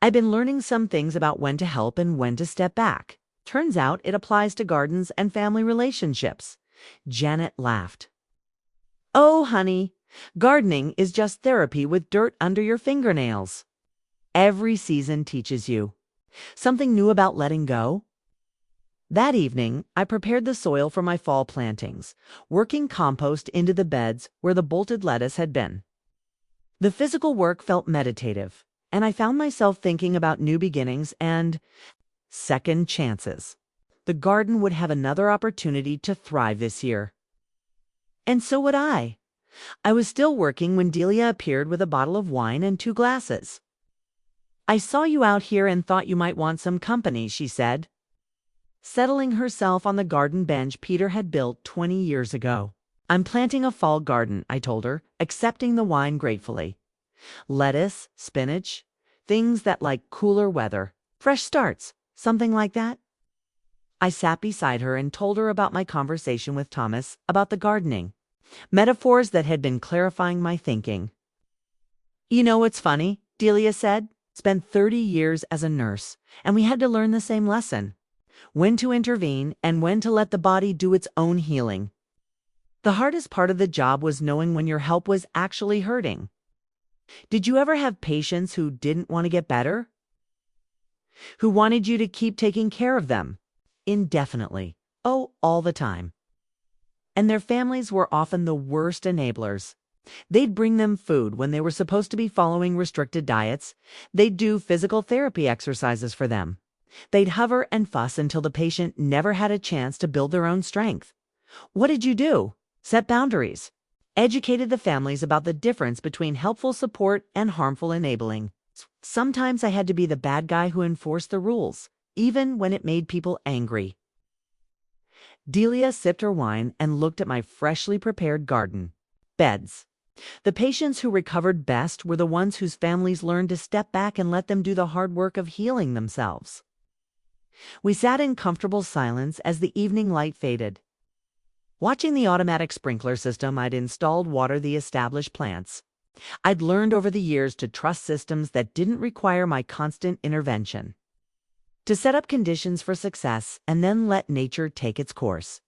I've been learning some things about when to help and when to step back. Turns out it applies to gardens and family relationships. Janet laughed. Oh, honey, gardening is just therapy with dirt under your fingernails. Every season teaches you something new about letting go. That evening, I prepared the soil for my fall plantings, working compost into the beds where the bolted lettuce had been. The physical work felt meditative, and I found myself thinking about new beginnings and second chances. The garden would have another opportunity to thrive this year. And so would I. I was still working when Delia appeared with a bottle of wine and 2 glasses. I saw you out here and thought you might want some company, she said, settling herself on the garden bench Peter had built 20 years ago. I'm planting a fall garden, I told her, accepting the wine gratefully. Lettuce, spinach, things that like cooler weather, fresh starts, something like that. I sat beside her and told her about my conversation with Thomas about the gardening, metaphors that had been clarifying my thinking. You know what's funny? Delia said. Spent 30 years as a nurse, and we had to learn the same lesson: when to intervene and when to let the body do its own healing. The hardest part of the job was knowing when your help was actually hurting. Did you ever have patients who didn't want to get better? Who wanted you to keep taking care of them indefinitely? Oh, all the time. And their families were often the worst enablers. They'd bring them food when they were supposed to be following restricted diets. They'd do physical therapy exercises for them. They'd hover and fuss until the patient never had a chance to build their own strength. What did you do? Set boundaries. Educated the families about the difference between helpful support and harmful enabling. Sometimes I had to be the bad guy who enforced the rules, even when it made people angry. Delia sipped her wine and looked at my freshly prepared garden beds. The patients who recovered best were the ones whose families learned to step back and let them do the hard work of healing themselves. We sat in comfortable silence as the evening light faded, watching the automatic sprinkler system I'd installed water the established plants. I'd learned over the years to trust systems that didn't require my constant intervention. to set up conditions for success and then let nature take its course.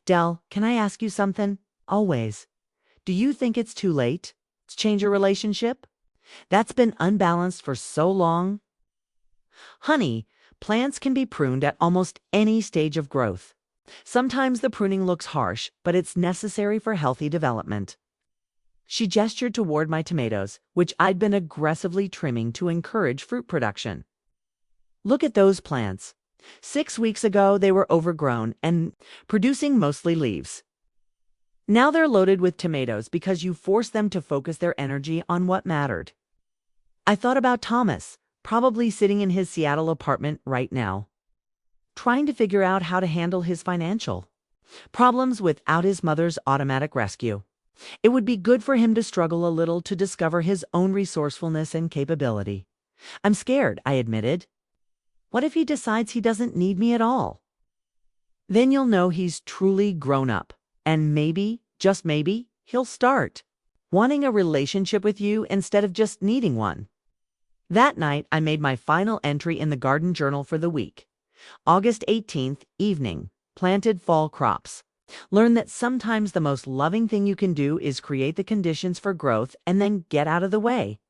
Del, can I ask you something? Always. Do you think it's too late to change a relationship that's been unbalanced for so long? Honey, plants can be pruned at almost any stage of growth. Sometimes the pruning looks harsh, but it's necessary for healthy development. She gestured toward my tomatoes, which I'd been aggressively trimming to encourage fruit production. Look at those plants. 6 weeks ago, they were overgrown and producing mostly leaves. Now they're loaded with tomatoes because you forced them to focus their energy on what mattered. I thought about Thomas, probably sitting in his Seattle apartment right now, trying to figure out how to handle his financial problems without his mother's automatic rescue. It would be good for him to struggle a little to discover his own resourcefulness and capability. I'm scared, I admitted. What if he decides he doesn't need me at all? Then you'll know he's truly grown up, and maybe, just maybe, he'll start wanting a relationship with you instead of just needing one. That night, I made my final entry in the garden journal for the week. August 18th, evening, planted fall crops. Learn that sometimes the most loving thing you can do is create the conditions for growth and then get out of the way.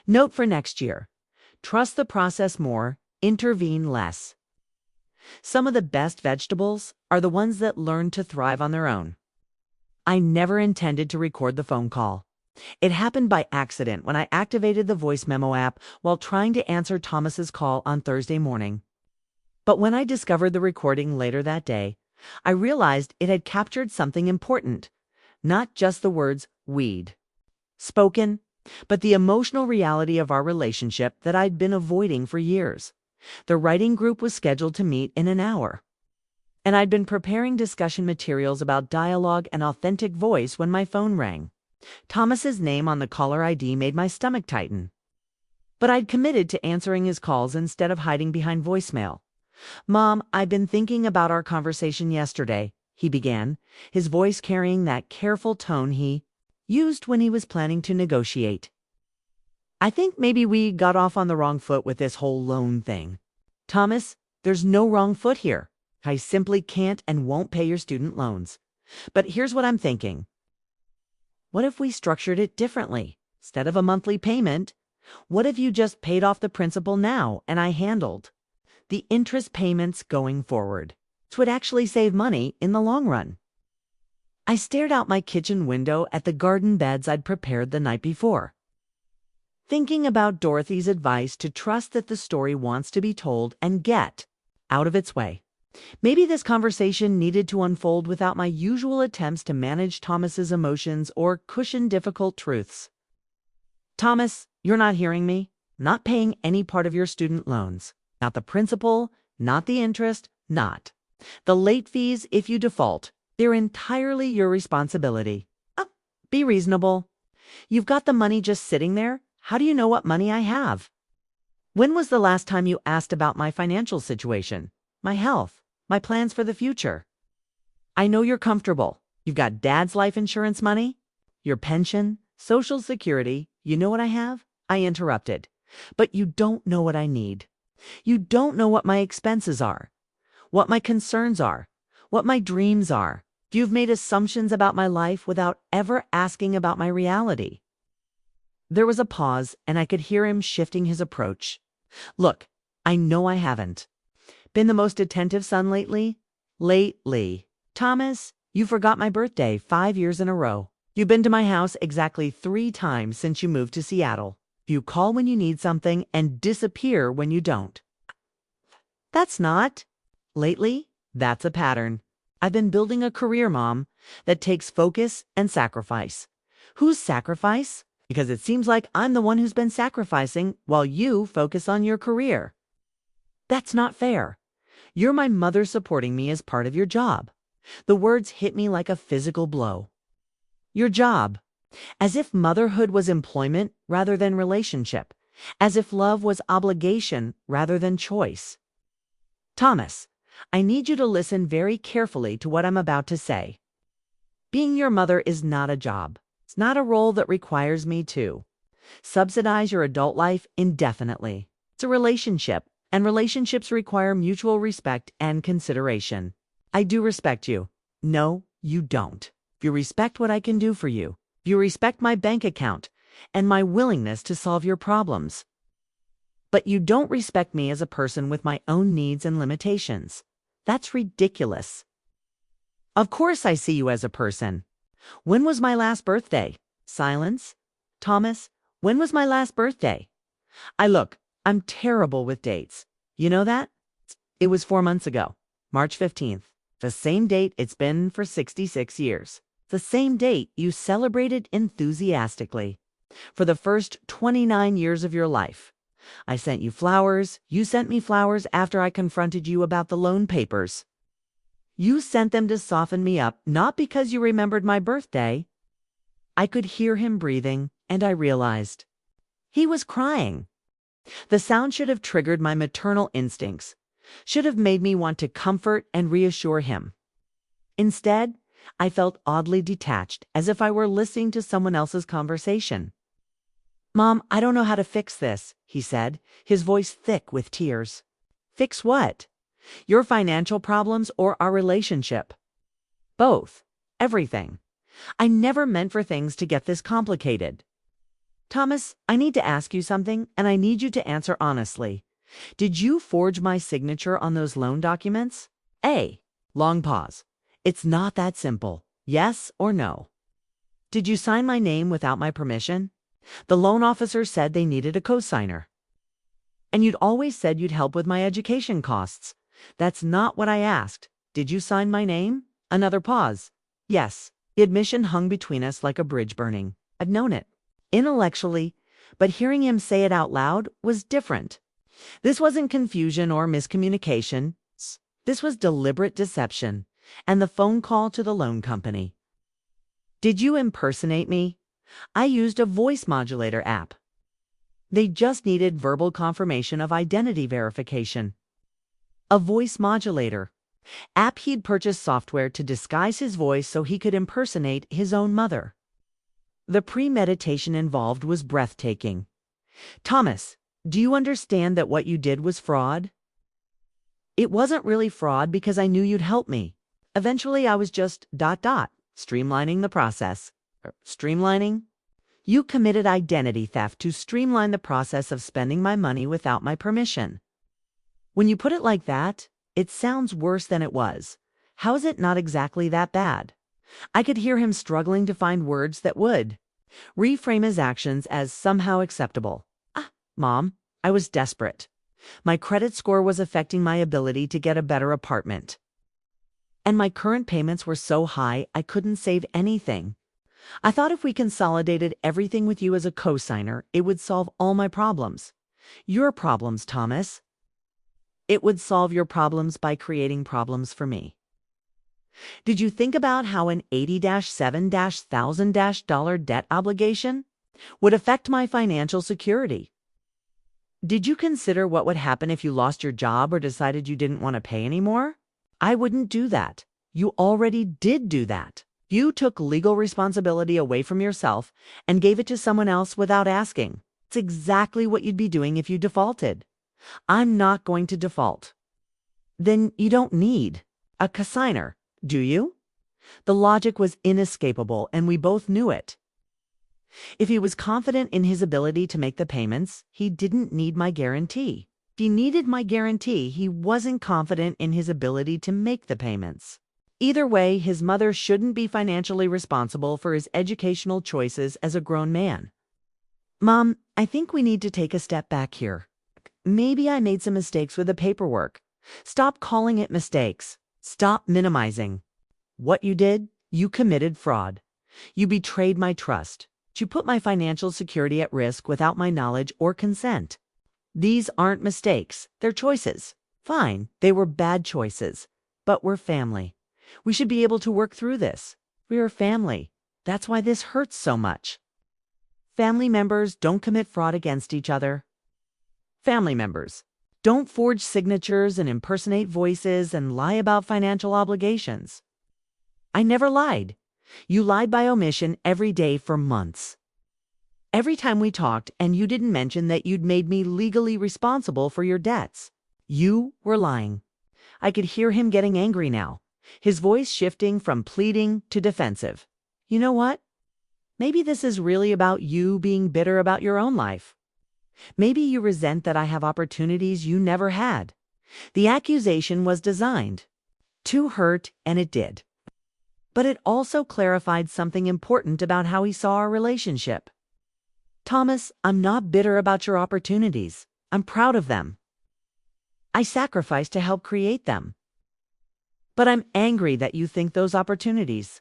Note for next year: trust the process more, intervene less. Some of the best vegetables are the ones that learn to thrive on their own. I never intended to record the phone call. It happened by accident when I activated the voice memo app while trying to answer Thomas's call on Thursday morning. But when I discovered the recording later that day, I realized it had captured something important. Not just the words "weed" spoken, but the emotional reality of our relationship that I'd been avoiding for years. The writing group was scheduled to meet in an hour, and I'd been preparing discussion materials about dialogue and authentic voice when my phone rang. Thomas's name on the caller ID made my stomach tighten. But I'd committed to answering his calls instead of hiding behind voicemail. "Mom, I've been thinking about our conversation yesterday," he began, his voice carrying that careful tone he used when he was planning to negotiate. "I think maybe we got off on the wrong foot with this whole loan thing." "Thomas, there's no wrong foot here. I simply can't and won't pay your student loans. But here's what I'm thinking. What if we structured it differently? Instead of a monthly payment, what if you just paid off the principal now and I handled the interest payments going forward? It would actually save money in the long run." I stared out my kitchen window at the garden beds I'd prepared the night before, thinking about Dorothy's advice to trust that the story wants to be told and get out of its way. Maybe this conversation needed to unfold without my usual attempts to manage Thomas's emotions or cushion difficult truths. "Thomas, you're not hearing me. Not paying any part of your student loans. Not the principal, not the interest, not the late fees if you default. They're entirely your responsibility. Be reasonable. You've got the money just sitting there. How do you know what money I have? When was the last time you asked about my financial situation, my health, my plans for the future? I know you're comfortable. You've got Dad's life insurance money, your pension, Social Security. You know what I have?" I interrupted. "But you don't know what I need. You don't know what my expenses are, what my concerns are, what my dreams are. You've made assumptions about my life without ever asking about my reality." There was a pause, and I could hear him shifting his approach. "Look, I know I haven't been the most attentive son lately. Thomas, you forgot my birthday 5 years in a row. You've been to my house exactly 3 times since you moved to Seattle. You call when you need something and disappear when you don't. That's not lately. That's a pattern. I've been building a career, Mom, that takes focus and sacrifice." "Whose sacrifice? Because it seems like I'm the one who's been sacrificing while you focus on your career." "That's not fair. You're my mother supporting me as part of your job." The words hit me like a physical blow. Your job. As if motherhood was employment rather than relationship. As if love was obligation rather than choice. Thomas, I need you to listen very carefully to what I'm about to say. Being your mother is not a job. It's not a role that requires me to subsidize your adult life indefinitely. It's a relationship, and relationships require mutual respect and consideration. I do respect you. No, you don't. You respect what I can do for you. You respect my bank account and my willingness to solve your problems. But you don't respect me as a person with my own needs and limitations. That's ridiculous. Of course I see you as a person. When was my last birthday? Silence. Thomas, when was my last birthday? I'm terrible with dates. You know that? It was 4 months ago, March 15th. The same date it's been for 66 years. The same date you celebrated enthusiastically. For the first 29 years of your life. I sent you flowers. You sent me flowers after I confronted you about the loan papers. You sent them to soften me up, not because you remembered my birthday. I could hear him breathing, and I realized he was crying. The sound should have triggered my maternal instincts, should have made me want to comfort and reassure him. Instead, I felt oddly detached, as if I were listening to someone else's conversation. Mom, I don't know how to fix this, he said, his voice thick with tears. Fix what? Your financial problems or our relationship? Both. Everything. I never meant for things to get this complicated. Thomas, I need to ask you something, and I need you to answer honestly. Did you forge my signature on those loan documents? A. Long pause. It's not that simple. Yes or no? Did you sign my name without my permission? The loan officer said they needed a cosigner. And you'd always said you'd help with my education costs. That's not what I asked. Did you sign my name? Another pause. Yes. The admission hung between us like a bridge burning. I've known it. Intellectually, but hearing him say it out loud was different. This wasn't confusion or miscommunication. This was deliberate deception, and the phone call to the loan company. Did you impersonate me? I used a voice modulator app. They just needed verbal confirmation of identity verification. A voice modulator app. He'd purchased software to disguise his voice so he could impersonate his own mother. The premeditation involved was breathtaking. Thomas, do you understand that what you did was fraud? It wasn't really fraud because I knew you'd help me. Eventually I was just ... streamlining the process. Streamlining? You committed identity theft to streamline the process of spending my money without my permission. When you put it like that, it sounds worse than it was. How is it not exactly that bad? I could hear him struggling to find words that would reframe his actions as somehow acceptable. Mom, I was desperate. My credit score was affecting my ability to get a better apartment. And my current payments were so high I couldn't save anything. I thought if we consolidated everything with you as a cosigner, it would solve all my problems. Your problems, Thomas. It would solve your problems by creating problems for me. Did you think about how an $80,000 debt obligation would affect my financial security? Did you consider what would happen if you lost your job or decided you didn't want to pay anymore? I wouldn't do that. You already did do that. You took legal responsibility away from yourself and gave it to someone else without asking. It's exactly what you'd be doing if you defaulted. I'm not going to default. Then you don't need a cosigner, do you? The logic was inescapable, and we both knew it. If he was confident in his ability to make the payments, he didn't need my guarantee. If he needed my guarantee, he wasn't confident in his ability to make the payments. Either way, his mother shouldn't be financially responsible for his educational choices as a grown man. Mom, I think we need to take a step back here. Maybe I made some mistakes with the paperwork. Stop calling it mistakes. Stop minimizing. What you did, you committed fraud. You betrayed my trust. You put my financial security at risk without my knowledge or consent. These aren't mistakes, they're choices. Fine, they were bad choices, but we're family. We should be able to work through this. We're family. That's why this hurts so much. Family members don't commit fraud against each other. Family members don't forge signatures and impersonate voices and lie about financial obligations. I never lied. You lied by omission every day for months. Every time we talked, and you didn't mention that you'd made me legally responsible for your debts. You were lying. I could hear him getting angry now, his voice shifting from pleading to defensive. You know what? Maybe this is really about you being bitter about your own life. Maybe you resent that I have opportunities you never had. The accusation was designed to hurt, and it did. But it also clarified something important about how he saw our relationship. Thomas, I'm not bitter about your opportunities. I'm proud of them. I sacrificed to help create them. But I'm angry that you think those opportunities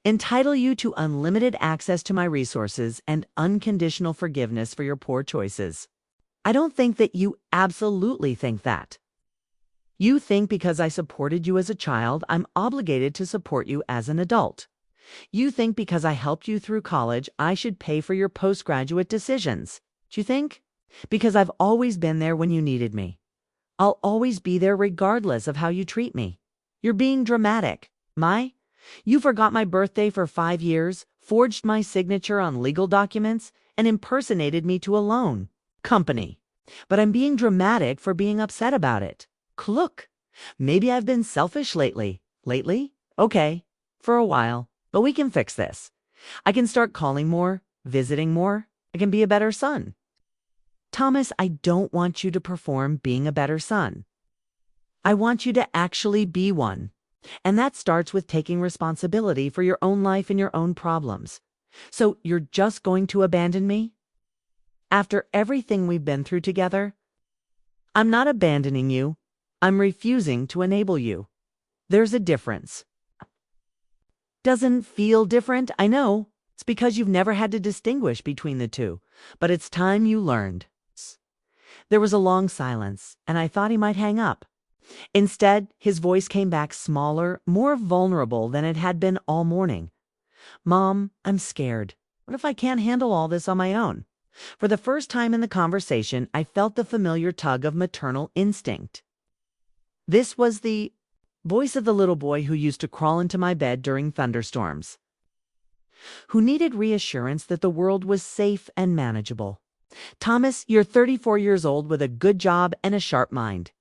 entitle you to unlimited access to my resources and unconditional forgiveness for your poor choices. I don't think that you absolutely think that. You think because I supported you as a child, I'm obligated to support you as an adult. You think because I helped you through college, I should pay for your postgraduate decisions. Do you think? Because I've always been there when you needed me. I'll always be there regardless of how you treat me. You're being dramatic. You forgot my birthday for 5 years, forged my signature on legal documents, and impersonated me to a loan company. But I'm being dramatic for being upset about it. Look, maybe I've been selfish lately. Lately? Okay, for a while. But we can fix this. I can start calling more, visiting more. I can be a better son. Thomas, I don't want you to perform being a better son. I want you to actually be one. And that starts with taking responsibility for your own life and your own problems. So you're just going to abandon me? After everything we've been through together? I'm not abandoning you. I'm refusing to enable you. There's a difference. Doesn't feel different, I know. It's because you've never had to distinguish between the two. But it's time you learned. There was a long silence, and I thought he might hang up. Instead, his voice came back smaller, more vulnerable than it had been all morning. Mom, I'm scared. What if I can't handle all this on my own? For the first time in the conversation, I felt the familiar tug of maternal instinct. This was the voice of the little boy who used to crawl into my bed during thunderstorms, who needed reassurance that the world was safe and manageable. Thomas, you're 34 years old with a good job and a sharp mind.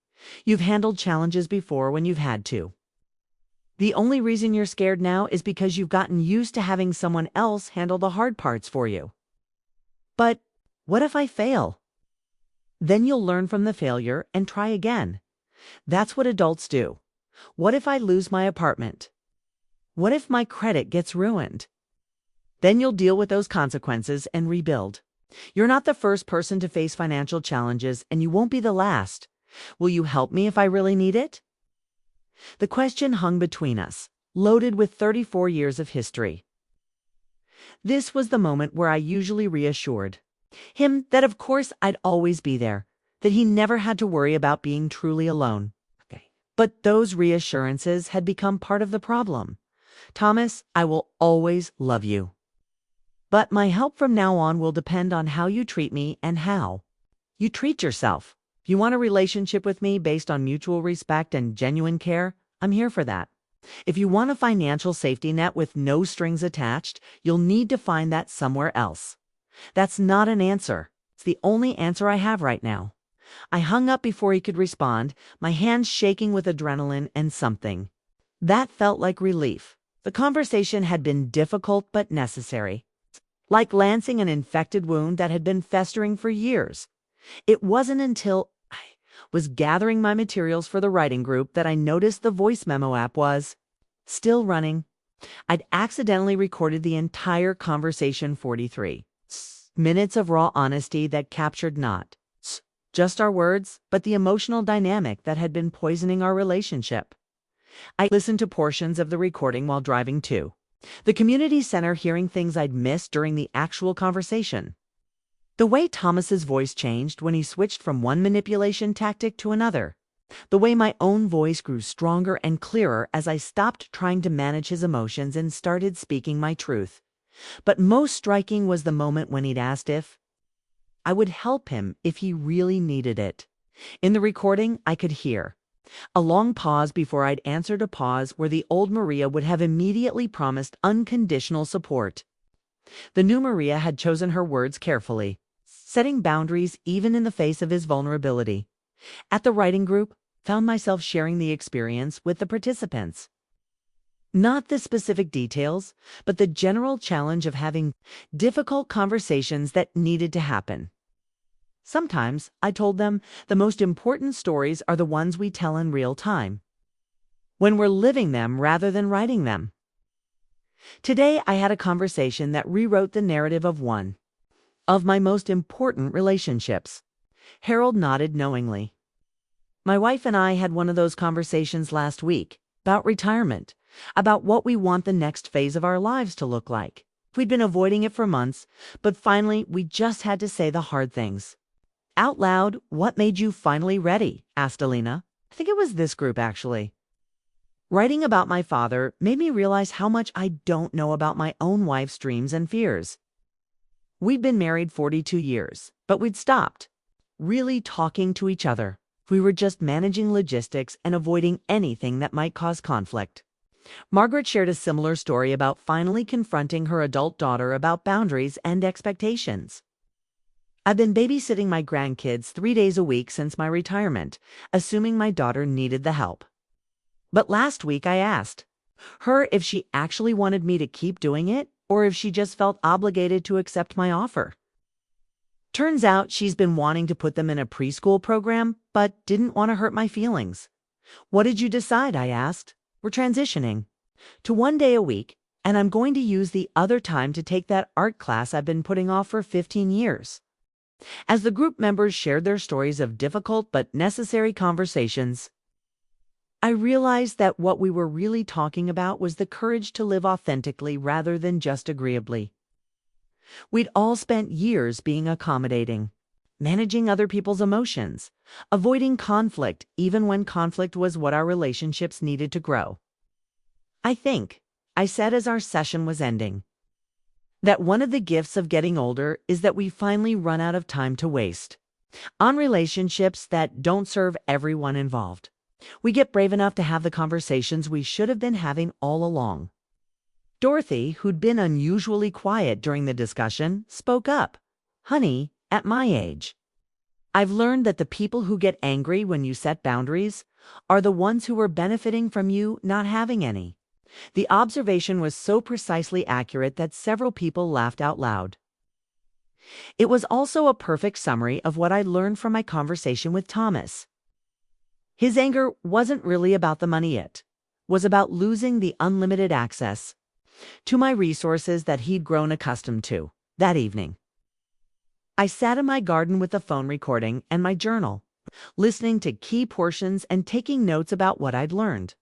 You've handled challenges before when you've had to. The only reason you're scared now is because you've gotten used to having someone else handle the hard parts for you. But what if I fail? Then you'll learn from the failure and try again. That's what adults do. What if I lose my apartment? What if my credit gets ruined? Then you'll deal with those consequences and rebuild. You're not the first person to face financial challenges, and you won't be the last. Will you help me if I really need it? The question hung between us, loaded with 34 years of history. This was the moment where I usually reassured him that of course I'd always be there, that he never had to worry about being truly alone. But those reassurances had become part of the problem. Thomas, I will always love you. But my help from now on will depend on how you treat me and how you treat yourself. If you want a relationship with me based on mutual respect and genuine care, I'm here for that. If you want a financial safety net with no strings attached, you'll need to find that somewhere else. That's not an answer. It's the only answer I have right now. I hung up before he could respond, my hands shaking with adrenaline and something that felt like relief. The conversation had been difficult but necessary, like lancing an infected wound that had been festering for years. It wasn't until I was gathering my materials for the writing group that I noticed the voice memo app was still running. I'd accidentally recorded the entire conversation, 43 minutes of raw honesty that captured not just our words, but the emotional dynamic that had been poisoning our relationship. I listened to portions of the recording while driving to the community center, hearing things I'd missed during the actual conversation. The way Thomas's voice changed when he switched from one manipulation tactic to another. The way my own voice grew stronger and clearer as I stopped trying to manage his emotions and started speaking my truth. But most striking was the moment when he'd asked if I would help him if he really needed it. In the recording, I could hear a long pause before I'd answered, a pause where the old Maria would have immediately promised unconditional support. The new Maria had chosen her words carefully, setting boundaries even in the face of his vulnerability. At the writing group, found myself sharing the experience with the participants. Not the specific details, but the general challenge of having difficult conversations that needed to happen. Sometimes I told them the most important stories are the ones we tell in real time, when we're living them rather than writing them. Today I had a conversation that rewrote the narrative of one of my most important relationships. Harold nodded knowingly. My wife and I had one of those conversations last week about retirement, about what we want the next phase of our lives to look like. We'd been avoiding it for months, but finally we just had to say the hard things. Out loud, what made you finally ready? Asked Alina. I think it was this group, actually. Writing about my father made me realize how much I don't know about my own wife's dreams and fears. We'd been married 42 years, but we'd stopped really talking to each other. We were just managing logistics and avoiding anything that might cause conflict. Margaret shared a similar story about finally confronting her adult daughter about boundaries and expectations. I've been babysitting my grandkids 3 days a week since my retirement, assuming my daughter needed the help. But last week I asked her if she actually wanted me to keep doing it or if she just felt obligated to accept my offer. Turns out she's been wanting to put them in a preschool program, but didn't want to hurt my feelings. What did you decide? I asked. We're transitioning to 1 day a week, and I'm going to use the other time to take that art class I've been putting off for 15 years. As the group members shared their stories of difficult but necessary conversations, I realized that what we were really talking about was the courage to live authentically rather than just agreeably. We'd all spent years being accommodating, managing other people's emotions, avoiding conflict even when conflict was what our relationships needed to grow. I think, I said as our session was ending, that one of the gifts of getting older is that we finally run out of time to waste on relationships that don't serve everyone involved. We get brave enough to have the conversations we should have been having all along. Dorothy, who'd been unusually quiet during the discussion, spoke up. Honey, at my age, I've learned that the people who get angry when you set boundaries are the ones who are benefiting from you not having any. The observation was so precisely accurate that several people laughed out loud. It was also a perfect summary of what I learned from my conversation with Thomas. His anger wasn't really about the money, it was about losing the unlimited access to my resources that he'd grown accustomed to. That evening, I sat in my garden with the phone recording and my journal, listening to key portions and taking notes about what I'd learned.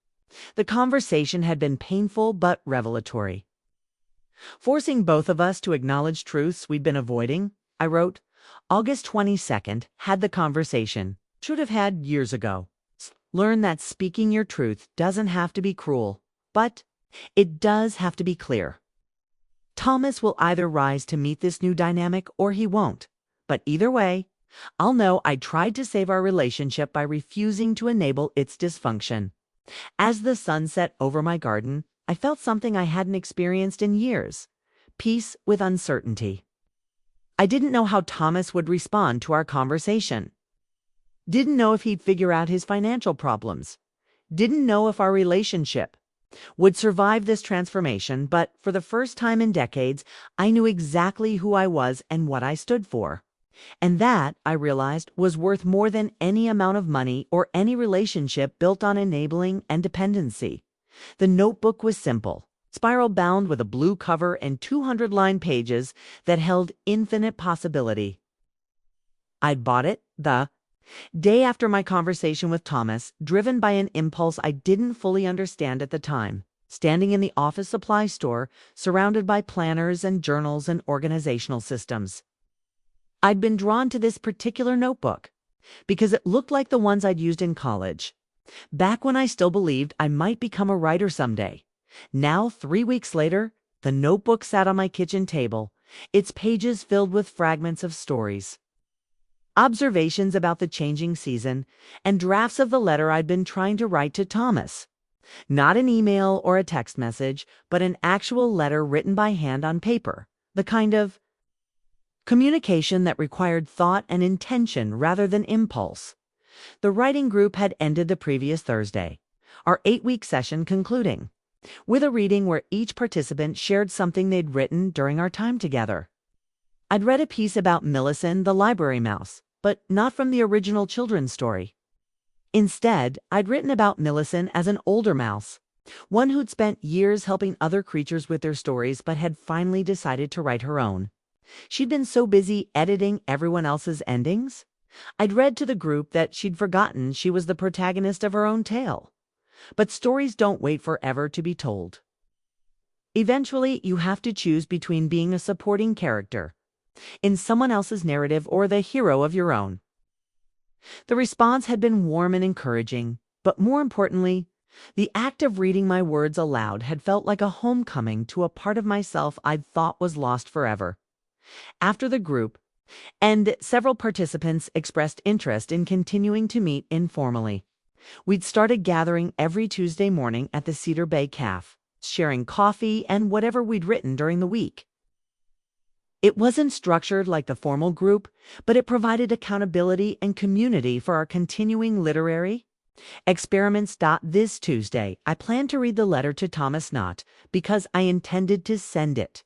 The conversation had been painful but revelatory, forcing both of us to acknowledge truths we'd been avoiding. I wrote, August 22nd, had the conversation. Should have had years ago. Learn that speaking your truth doesn't have to be cruel, but it does have to be clear. Thomas will either rise to meet this new dynamic or he won't. But either way, I'll know I tried to save our relationship by refusing to enable its dysfunction. As the sun set over my garden, I felt something I hadn't experienced in years: peace with uncertainty. I didn't know how Thomas would respond to our conversation. Didn't know if he'd figure out his financial problems. Didn't know if our relationship would survive this transformation, but for the first time in decades, I knew exactly who I was and what I stood for. And that, I realized, was worth more than any amount of money or any relationship built on enabling and dependency. The notebook was simple, spiral-bound with a blue cover and 200-line pages that held infinite possibility. I'd bought it the day after my conversation with Thomas, driven by an impulse I didn't fully understand at the time, standing in the office supply store, surrounded by planners and journals and organizational systems. I'd been drawn to this particular notebook because it looked like the ones I'd used in college, back when I still believed I might become a writer someday. Now, 3 weeks later, the notebook sat on my kitchen table, its pages filled with fragments of stories, observations about the changing season, and drafts of the letter I'd been trying to write to Thomas. Not an email or a text message, but an actual letter written by hand on paper, the kind of communication that required thought and intention rather than impulse. The writing group had ended the previous Thursday, our 8-week session concluding, with a reading where each participant shared something they'd written during our time together. I'd read a piece about Millicent the library mouse, but not from the original children's story. Instead, I'd written about Millicent as an older mouse, one who'd spent years helping other creatures with their stories but had finally decided to write her own. She'd been so busy editing everyone else's endings, I'd read to the group that she'd forgotten she was the protagonist of her own tale. But stories don't wait forever to be told. Eventually, you have to choose between being a supporting character in someone else's narrative or the hero of your own. The response had been warm and encouraging, but more importantly, the act of reading my words aloud had felt like a homecoming to a part of myself I'd thought was lost forever. After the group, and several participants expressed interest in continuing to meet informally, we'd started gathering every Tuesday morning at the Cedar Bay Cafe, sharing coffee and whatever we'd written during the week. It wasn't structured like the formal group, but it provided accountability and community for our continuing literary experiments. This Tuesday, I plan to read the letter to Thomas not because I intended to send it,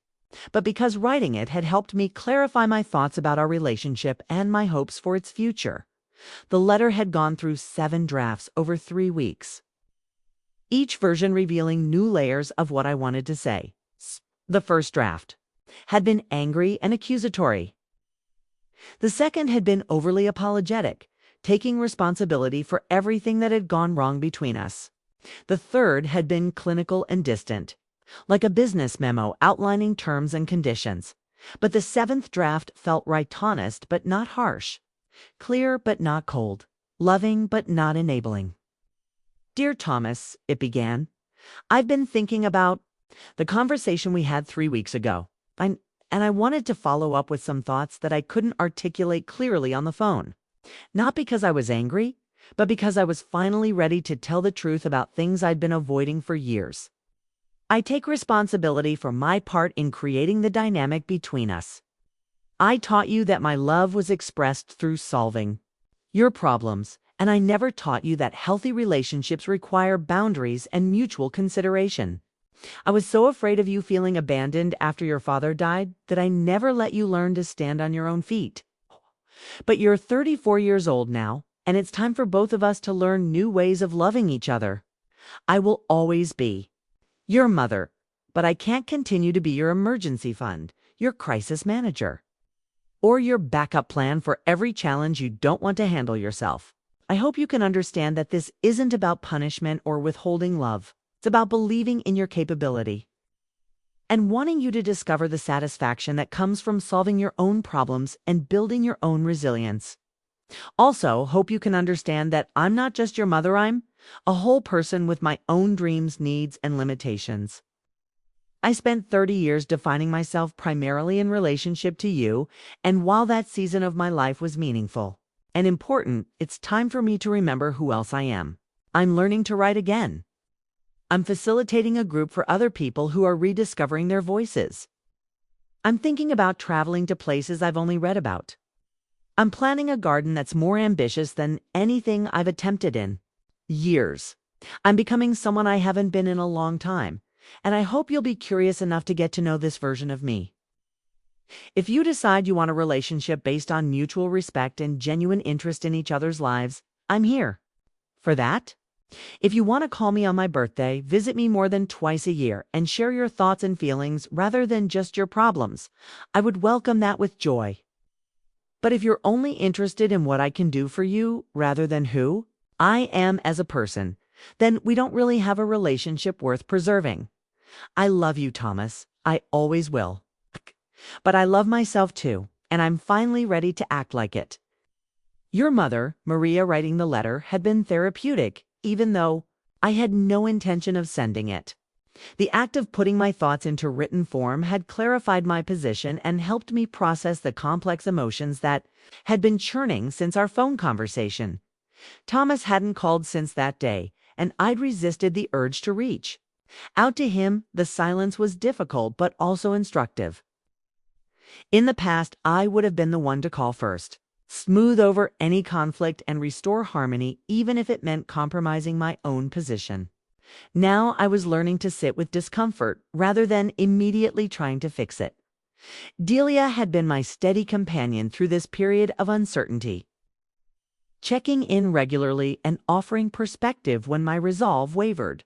but because writing it had helped me clarify my thoughts about our relationship and my hopes for its future. The letter had gone through 7 drafts over 3 weeks, each version revealing new layers of what I wanted to say. The first draft had been angry and accusatory. The second had been overly apologetic, taking responsibility for everything that had gone wrong between us. The third had been clinical and distant, like a business memo outlining terms and conditions. But the 7th draft felt right, honest but not harsh, clear but not cold, loving but not enabling. Dear Thomas, it began, I've been thinking about the conversation we had 3 weeks ago. And I wanted to follow up with some thoughts that I couldn't articulate clearly on the phone. Not because I was angry, but because I was finally ready to tell the truth about things I'd been avoiding for years. I take responsibility for my part in creating the dynamic between us. I taught you that my love was expressed through solving your problems, and I never taught you that healthy relationships require boundaries and mutual consideration. I was so afraid of you feeling abandoned after your father died that I never let you learn to stand on your own feet. But you're 34 years old now, and it's time for both of us to learn new ways of loving each other. I will always be your mother, but I can't continue to be your emergency fund, your crisis manager, or your backup plan for every challenge you don't want to handle yourself. I hope you can understand that this isn't about punishment or withholding love. It's about believing in your capability and wanting you to discover the satisfaction that comes from solving your own problems and building your own resilience. Also, hope you can understand that I'm not just your mother, I'm a whole person with my own dreams, needs, and limitations. I spent 30 years defining myself primarily in relationship to you, and while that season of my life was meaningful and important, it's time for me to remember who else I am. I'm learning to write again. I'm facilitating a group for other people who are rediscovering their voices. I'm thinking about traveling to places I've only read about. I'm planning a garden that's more ambitious than anything I've attempted in years. I'm becoming someone I haven't been in a long time, and I hope you'll be curious enough to get to know this version of me. If you decide you want a relationship based on mutual respect and genuine interest in each other's lives, I'm here for that. If you want to call me on my birthday, visit me more than twice a year, and share your thoughts and feelings rather than just your problems, I would welcome that with joy. But if you're only interested in what I can do for you rather than who I am as a person, then we don't really have a relationship worth preserving. I love you, Thomas. I always will. But I love myself too, and I'm finally ready to act like it. Your mother, Maria, writing the letter had been therapeutic, even though I had no intention of sending it. The act of putting my thoughts into written form had clarified my position and helped me process the complex emotions that had been churning since our phone conversation. Thomas hadn't called since that day, and I'd resisted the urge to reach out to him. The silence was difficult but also instructive. In the past, I would have been the one to call first, smooth over any conflict and restore harmony, even if it meant compromising my own position. Now I was learning to sit with discomfort rather than immediately trying to fix it. Delia had been my steady companion through this period of uncertainty, checking in regularly and offering perspective when my resolve wavered.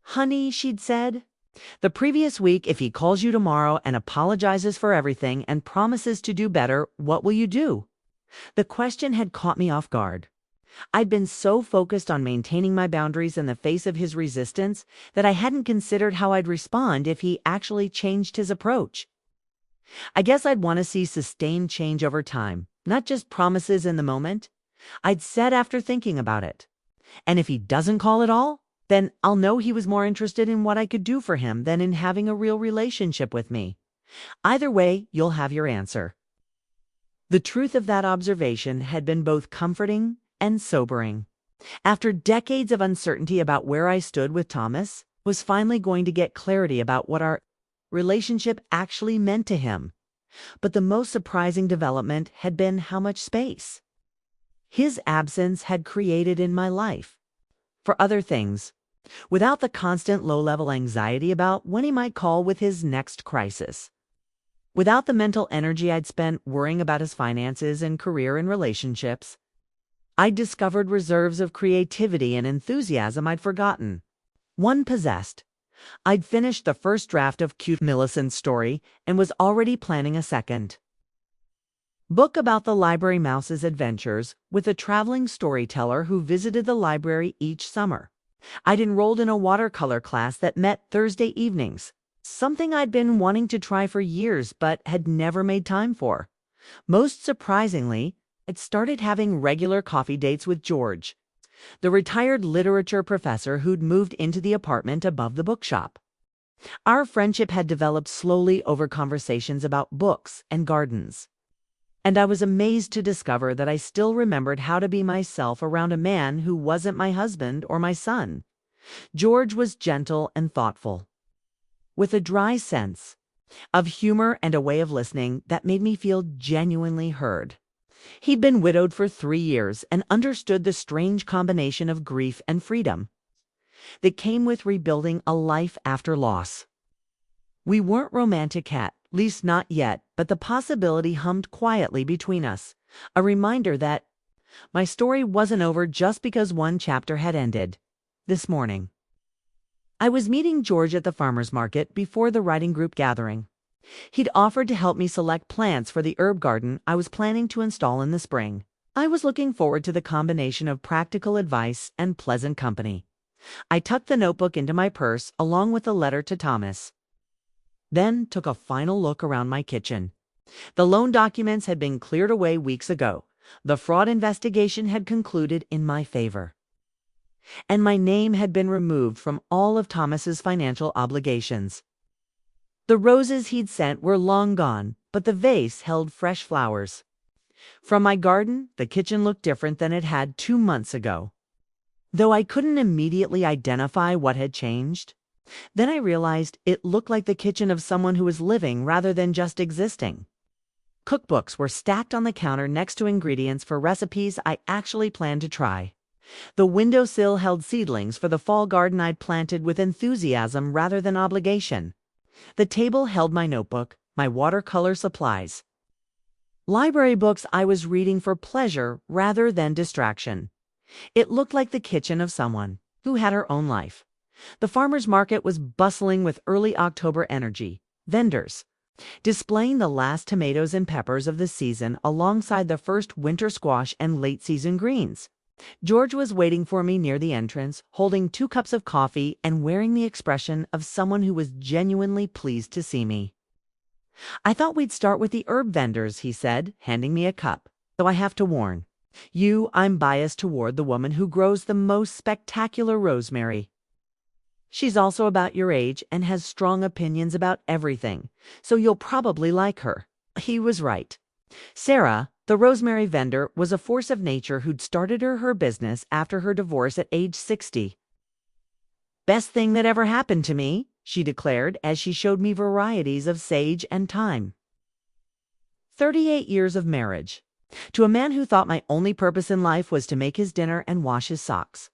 "Honey," she'd said, "the previous week, if he calls you tomorrow and apologizes for everything and promises to do better, what will you do?" The question had caught me off guard. I'd been so focused on maintaining my boundaries in the face of his resistance that I hadn't considered how I'd respond if he actually changed his approach. I guess I'd want to see sustained change over time, not just promises in the moment. I'd said after thinking about it. And if he doesn't call at all, then I'll know he was more interested in what I could do for him than in having a real relationship with me. Either way, you'll have your answer. The truth of that observation had been both comforting and sobering. After decades of uncertainty about where I stood with Thomas, was finally going to get clarity about what our relationship actually meant to him. But the most surprising development had been how much space his absence had created in my life for other things, without the constant low-level anxiety about when he might call with his next crisis. Without the mental energy I'd spent worrying about his finances and career and relationships, I'd discovered reserves of creativity and enthusiasm I'd forgotten. One possessed. I'd finished the first draft of Cute Millicent's story and was already planning a second book about the library mouse's adventures with a traveling storyteller who visited the library each summer. I'd enrolled in a watercolor class that met Thursday evenings, something I'd been wanting to try for years but had never made time for. Most surprisingly, I'd started having regular coffee dates with George, the retired literature professor who'd moved into the apartment above the bookshop. Our friendship had developed slowly over conversations about books and gardens. And I was amazed to discover that I still remembered how to be myself around a man who wasn't my husband or my son. George was gentle and thoughtful, with a dry sense of humor and a way of listening that made me feel genuinely heard. He'd been widowed for 3 years and understood the strange combination of grief and freedom that came with rebuilding a life after loss. We weren't romantic at least not yet, but the possibility hummed quietly between us, a reminder that my story wasn't over just because one chapter had ended. This morning, I was meeting George at the farmer's market before the writing group gathering. He'd offered to help me select plants for the herb garden I was planning to install in the spring. I was looking forward to the combination of practical advice and pleasant company. I tucked the notebook into my purse along with the letter to Thomas, then took a final look around my kitchen. The loan documents had been cleared away weeks ago. The fraud investigation had concluded in my favor, and my name had been removed from all of Thomas's financial obligations. The roses he'd sent were long gone, but the vase held fresh flowers. From my garden, the kitchen looked different than it had 2 months ago, though I couldn't immediately identify what had changed. Then I realized it looked like the kitchen of someone who was living rather than just existing. Cookbooks were stacked on the counter next to ingredients for recipes I actually planned to try. The windowsill held seedlings for the fall garden I'd planted with enthusiasm rather than obligation. The table held my notebook, my watercolor supplies, library books I was reading for pleasure rather than distraction. It looked like the kitchen of someone who had her own life. The farmer's market was bustling with early October energy. Vendors displaying the last tomatoes and peppers of the season alongside the first winter squash and late-season greens. George was waiting for me near the entrance, holding 2 cups of coffee and wearing the expression of someone who was genuinely pleased to see me. "I thought we'd start with the herb vendors," he said, handing me a cup. "Though I have to warn you, I'm biased toward the woman who grows the most spectacular rosemary. She's also about your age and has strong opinions about everything, so you'll probably like her." He was right. Sarah, the rosemary vendor, was a force of nature who'd started her business after her divorce at age 60. "Best thing that ever happened to me," she declared as she showed me varieties of sage and thyme. 38 years of marriage, to a man who thought my only purpose in life was to make his dinner and wash his socks.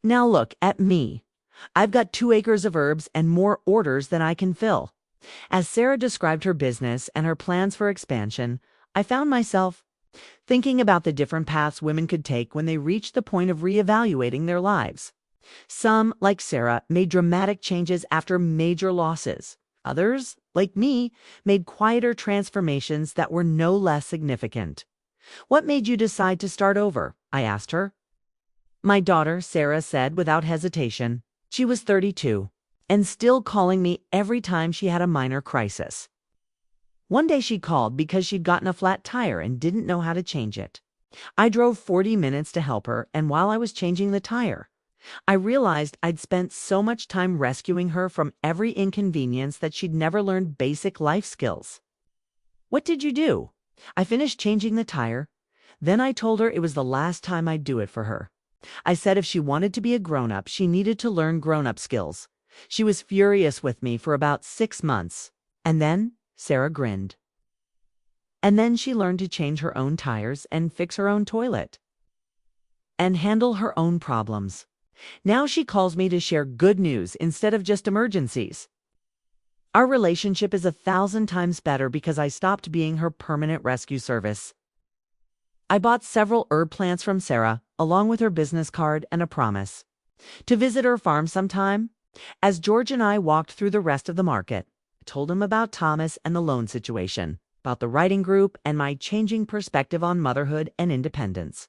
Now look at me. I've got 2 acres of herbs and more orders than I can fill. As Sarah described her business and her plans for expansion, I found myself thinking about the different paths women could take when they reached the point of reevaluating their lives. Some, like Sarah, made dramatic changes after major losses. Others, like me, made quieter transformations that were no less significant. "What made you decide to start over?" I asked her. My daughter, Sarah, said without hesitation. She was 32 and still calling me every time she had a minor crisis. One day she called because she'd gotten a flat tire and didn't know how to change it. I drove 40 minutes to help her, and while I was changing the tire, I realized I'd spent so much time rescuing her from every inconvenience that she'd never learned basic life skills. "What did you do?" I finished changing the tire. Then I told her it was the last time I'd do it for her. I said if she wanted to be a grown-up, she needed to learn grown-up skills. She was furious with me for about 6 months. And then Sarah grinned. And then she learned to change her own tires and fix her own toilet and handle her own problems. Now she calls me to share good news instead of just emergencies. Our relationship is 1,000 times better because I stopped being her permanent rescue service. I bought several herb plants from Sarah, along with her business card and a promise to visit her farm sometime. As George and I walked through the rest of the market, I told him about Thomas and the loan situation, about the writing group, and my changing perspective on motherhood and independence.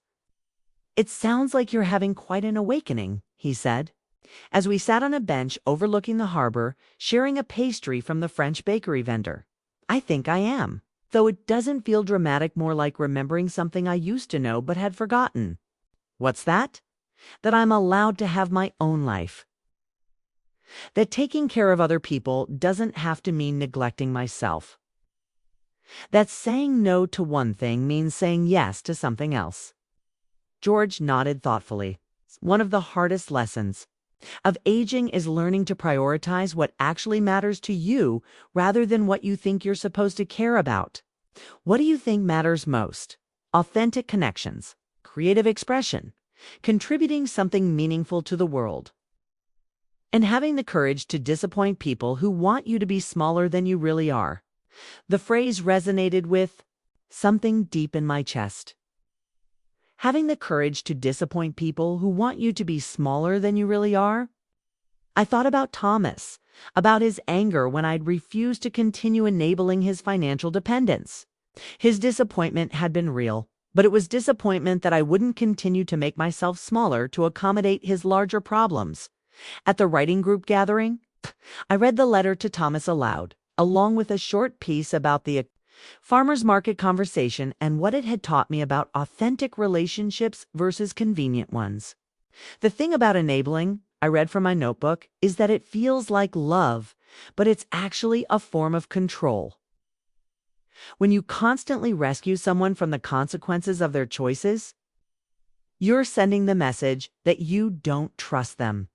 "It sounds like you're having quite an awakening," he said, as we sat on a bench overlooking the harbor, sharing a pastry from the French bakery vendor. "I think I am, though it doesn't feel dramatic, more like remembering something I used to know but had forgotten." "What's that?" "That I'm allowed to have my own life. That taking care of other people doesn't have to mean neglecting myself. That saying no to one thing means saying yes to something else." George nodded thoughtfully. "One of the hardest lessons of aging is learning to prioritize what actually matters to you rather than what you think you're supposed to care about. What do you think matters most? Authentic connections, creative expression, contributing something meaningful to the world, and having the courage to disappoint people who want you to be smaller than you really are." The phrase resonated with something deep in my chest. Having the courage to disappoint people who want you to be smaller than you really are? I thought about Thomas, about his anger when I'd refused to continue enabling his financial dependence. His disappointment had been real, but it was disappointment that I wouldn't continue to make myself smaller to accommodate his larger problems. At the writing group gathering, I read the letter to Thomas aloud, along with a short piece about the farmers market conversation and what it had taught me about authentic relationships versus convenient ones. "The thing about enabling," I read from my notebook, "is that it feels like love, but it's actually a form of control. When you constantly rescue someone from the consequences of their choices, you're sending the message that you don't trust them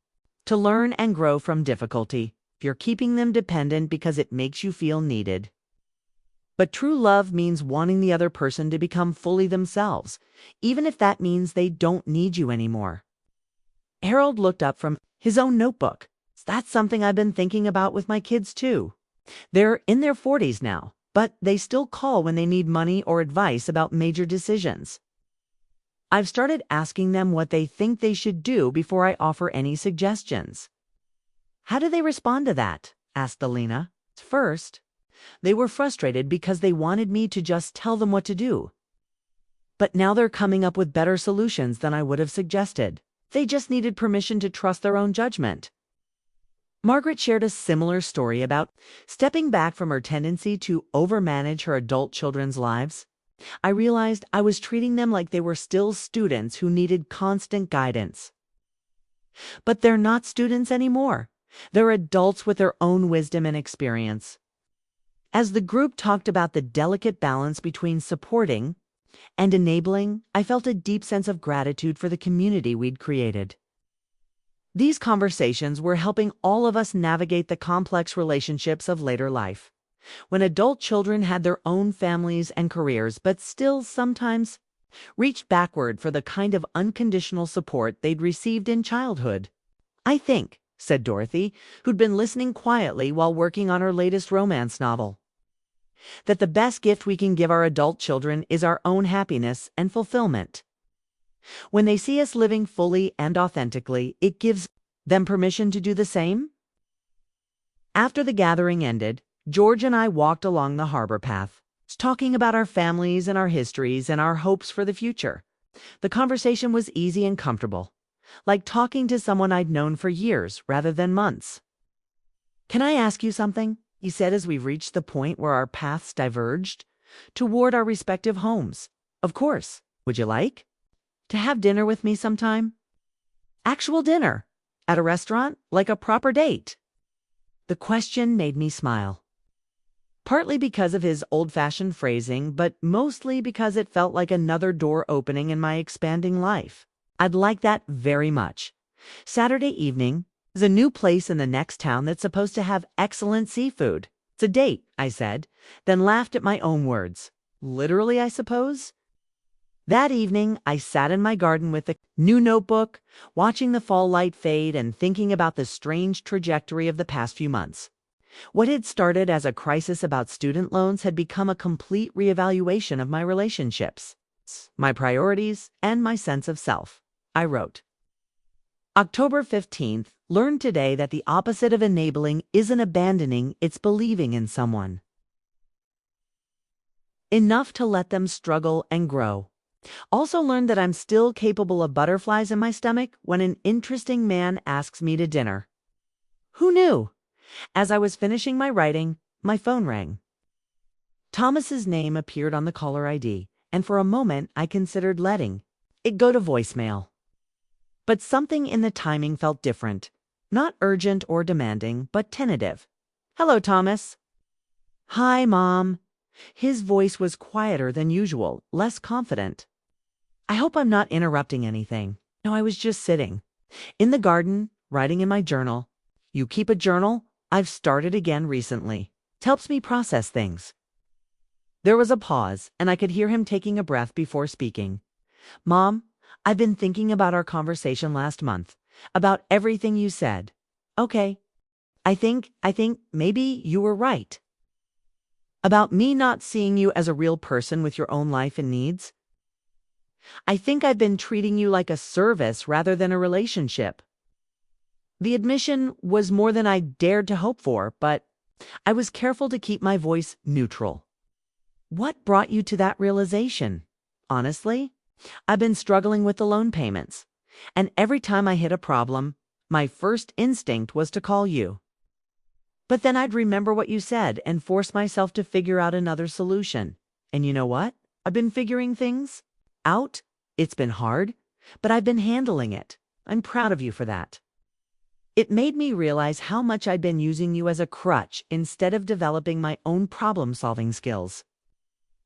to learn and grow from difficulty. You're keeping them dependent because it makes you feel needed. But true love means wanting the other person to become fully themselves, even if that means they don't need you anymore." Harold looked up from his own notebook. "That's something I've been thinking about with my kids, too. They're in their 40s now, but they still call when they need money or advice about major decisions. I've started asking them what they think they should do before I offer any suggestions." "How do they respond to that?" asked Alina. "First, they were frustrated because they wanted me to just tell them what to do. But now they're coming up with better solutions than I would have suggested. They just needed permission to trust their own judgment." Margaret shared a similar story about stepping back from her tendency to overmanage her adult children's lives. I realized I was treating them like they were still students who needed constant guidance. But they're not students anymore. They're adults with their own wisdom and experience. As the group talked about the delicate balance between supporting and enabling, I felt a deep sense of gratitude for the community we'd created. These conversations were helping all of us navigate the complex relationships of later life. When adult children had their own families and careers, but still sometimes reached backward for the kind of unconditional support they'd received in childhood. "I think," said Dorothy, who'd been listening quietly while working on her latest romance novel, "that the best gift we can give our adult children is our own happiness and fulfillment. When they see us living fully and authentically, it gives them permission to do the same." After the gathering ended, George and I walked along the harbor path, talking about our families and our histories and our hopes for the future. The conversation was easy and comfortable, like talking to someone I'd known for years rather than months. "Can I ask you something?" he said as we reached the point where our paths diverged toward our respective homes. "Of course. Would you like to have dinner with me sometime?" "Actual dinner? At a restaurant? Like a proper date?" The question made me smile. Partly because of his old-fashioned phrasing, but mostly because it felt like another door opening in my expanding life. "I'd like that very much. Saturday evening is a new place in the next town that's supposed to have excellent seafood. It's a date," I said, then laughed at my own words. Literally, I suppose? That evening, I sat in my garden with a new notebook, watching the fall light fade and thinking about the strange trajectory of the past few months. What had started as a crisis about student loans had become a complete reevaluation of my relationships, my priorities, and my sense of self. I wrote, October 15th, learned today that the opposite of enabling isn't abandoning, it's believing in someone enough to let them struggle and grow. Also learned that I'm still capable of butterflies in my stomach when an interesting man asks me to dinner. Who knew? As I was finishing my writing, my phone rang. Thomas's name appeared on the caller ID, and for a moment I considered letting it go to voicemail. But something in the timing felt different. Not urgent or demanding, but tentative. "Hello, Thomas." "Hi, Mom." His voice was quieter than usual, less confident. "I hope I'm not interrupting anything." No, I was just sitting in the garden, writing in my journal. "You keep a journal?" "I've started again recently. It helps me process things." There was a pause, and I could hear him taking a breath before speaking. "Mom, I've been thinking about our conversation last month, about everything you said." "Okay. I think maybe you were right. About me not seeing you as a real person with your own life and needs. I think I've been treating you like a service rather than a relationship." The admission was more than I dared to hope for, but I was careful to keep my voice neutral. "What brought you to that realization?" "Honestly, I've been struggling with the loan payments, and every time I hit a problem, my first instinct was to call you. But then I'd remember what you said and force myself to figure out another solution. And you know what? I've been figuring things out. It's been hard, but I've been handling it. I'm proud of you for that." It made me realize how much I'd been using you as a crutch instead of developing my own problem-solving skills.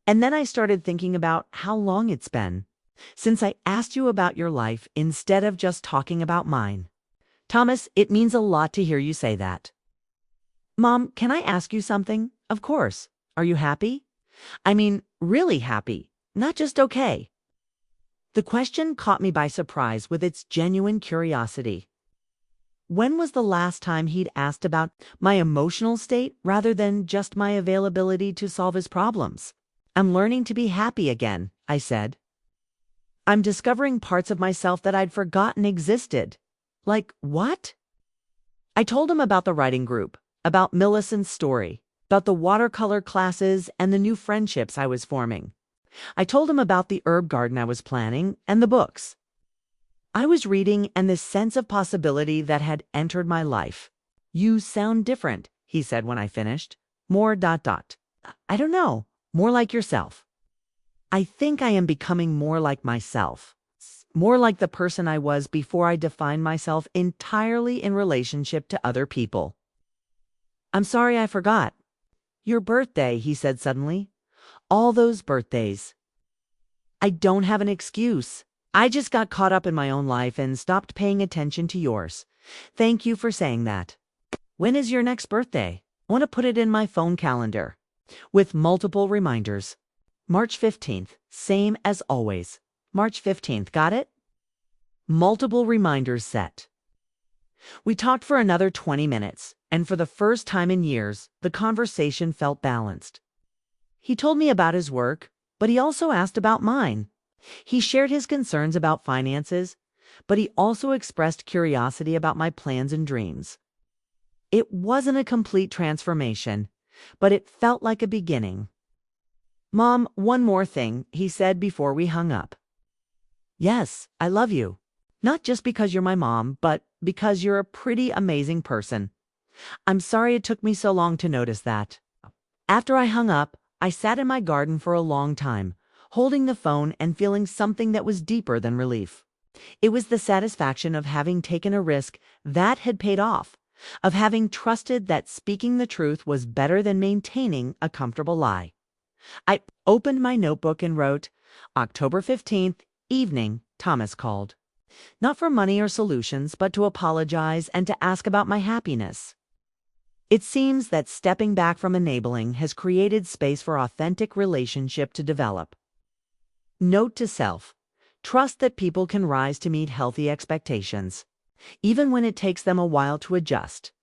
And then I started thinking about how long it's been since I asked you about your life instead of just talking about mine. "Thomas, it means a lot to hear you say that." "Mom, can I ask you something?" "Of course. Are you happy?" "I mean, really happy, not just okay." The question caught me by surprise with its genuine curiosity. When was the last time he'd asked about my emotional state rather than just my availability to solve his problems? "I'm learning to be happy again," I said. "I'm discovering parts of myself that I'd forgotten existed." "Like what?" I told him about the writing group, about Millicent's story, about the watercolor classes and the new friendships I was forming. I told him about the herb garden I was planning and the books I was reading and this sense of possibility that had entered my life. "You sound different," he said when I finished. More ... I don't know, more like yourself." I think I am becoming more like myself. More like the person I was before I defined myself entirely in relationship to other people. "I'm sorry I forgot." "Your birthday," he said suddenly. "All those birthdays." "I don't have an excuse. I just got caught up in my own life and stopped paying attention to yours. Thank you for saying that." "When is your next birthday?" want to put it in my phone calendar with multiple reminders. March 15th, same as always. March 15th, got it? Multiple reminders set. We talked for another 20 minutes, and for the first time in years, the conversation felt balanced. He told me about his work, but he also asked about mine. He shared his concerns about finances, but he also expressed curiosity about my plans and dreams. It wasn't a complete transformation, but it felt like a beginning. "Mom, one more thing," he said before we hung up. "Yes, I love you. Not just because you're my mom, but because you're a pretty amazing person. I'm sorry it took me so long to notice that." After I hung up, I sat in my garden for a long time, holding the phone and feeling something that was deeper than relief. It was the satisfaction of having taken a risk that had paid off, of having trusted that speaking the truth was better than maintaining a comfortable lie. I opened my notebook and wrote, "October 15th, evening, Thomas called. Not for money or solutions, but to apologize and to ask about my happiness." It seems that stepping back from enabling has created space for authentic relationship to develop. Note to self: trust that people can rise to meet healthy expectations, even when it takes them a while to adjust.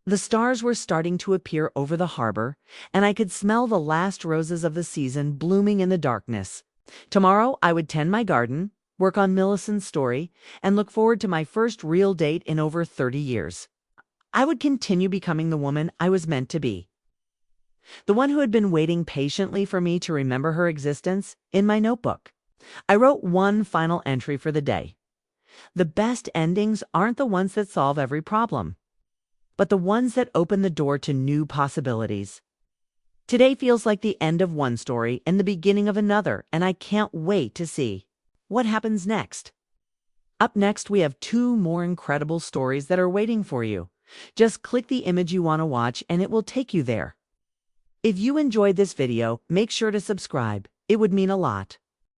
The stars were starting to appear over the harbor, and I could smell the last roses of the season blooming in the darkness. Tomorrow I would tend my garden, work on Millicent's story, and look forward to my first real date in over 30 years. I would continue becoming the woman I was meant to be. The one who had been waiting patiently for me to remember her existence in my notebook. I wrote one final entry for the day. The best endings aren't the ones that solve every problem, but the ones that open the door to new possibilities. Today feels like the end of one story and the beginning of another, and I can't wait to see what happens next. Up next, we have 2 more incredible stories that are waiting for you. Just click the image you want to watch and it will take you there. If you enjoyed this video, make sure to subscribe. It would mean a lot.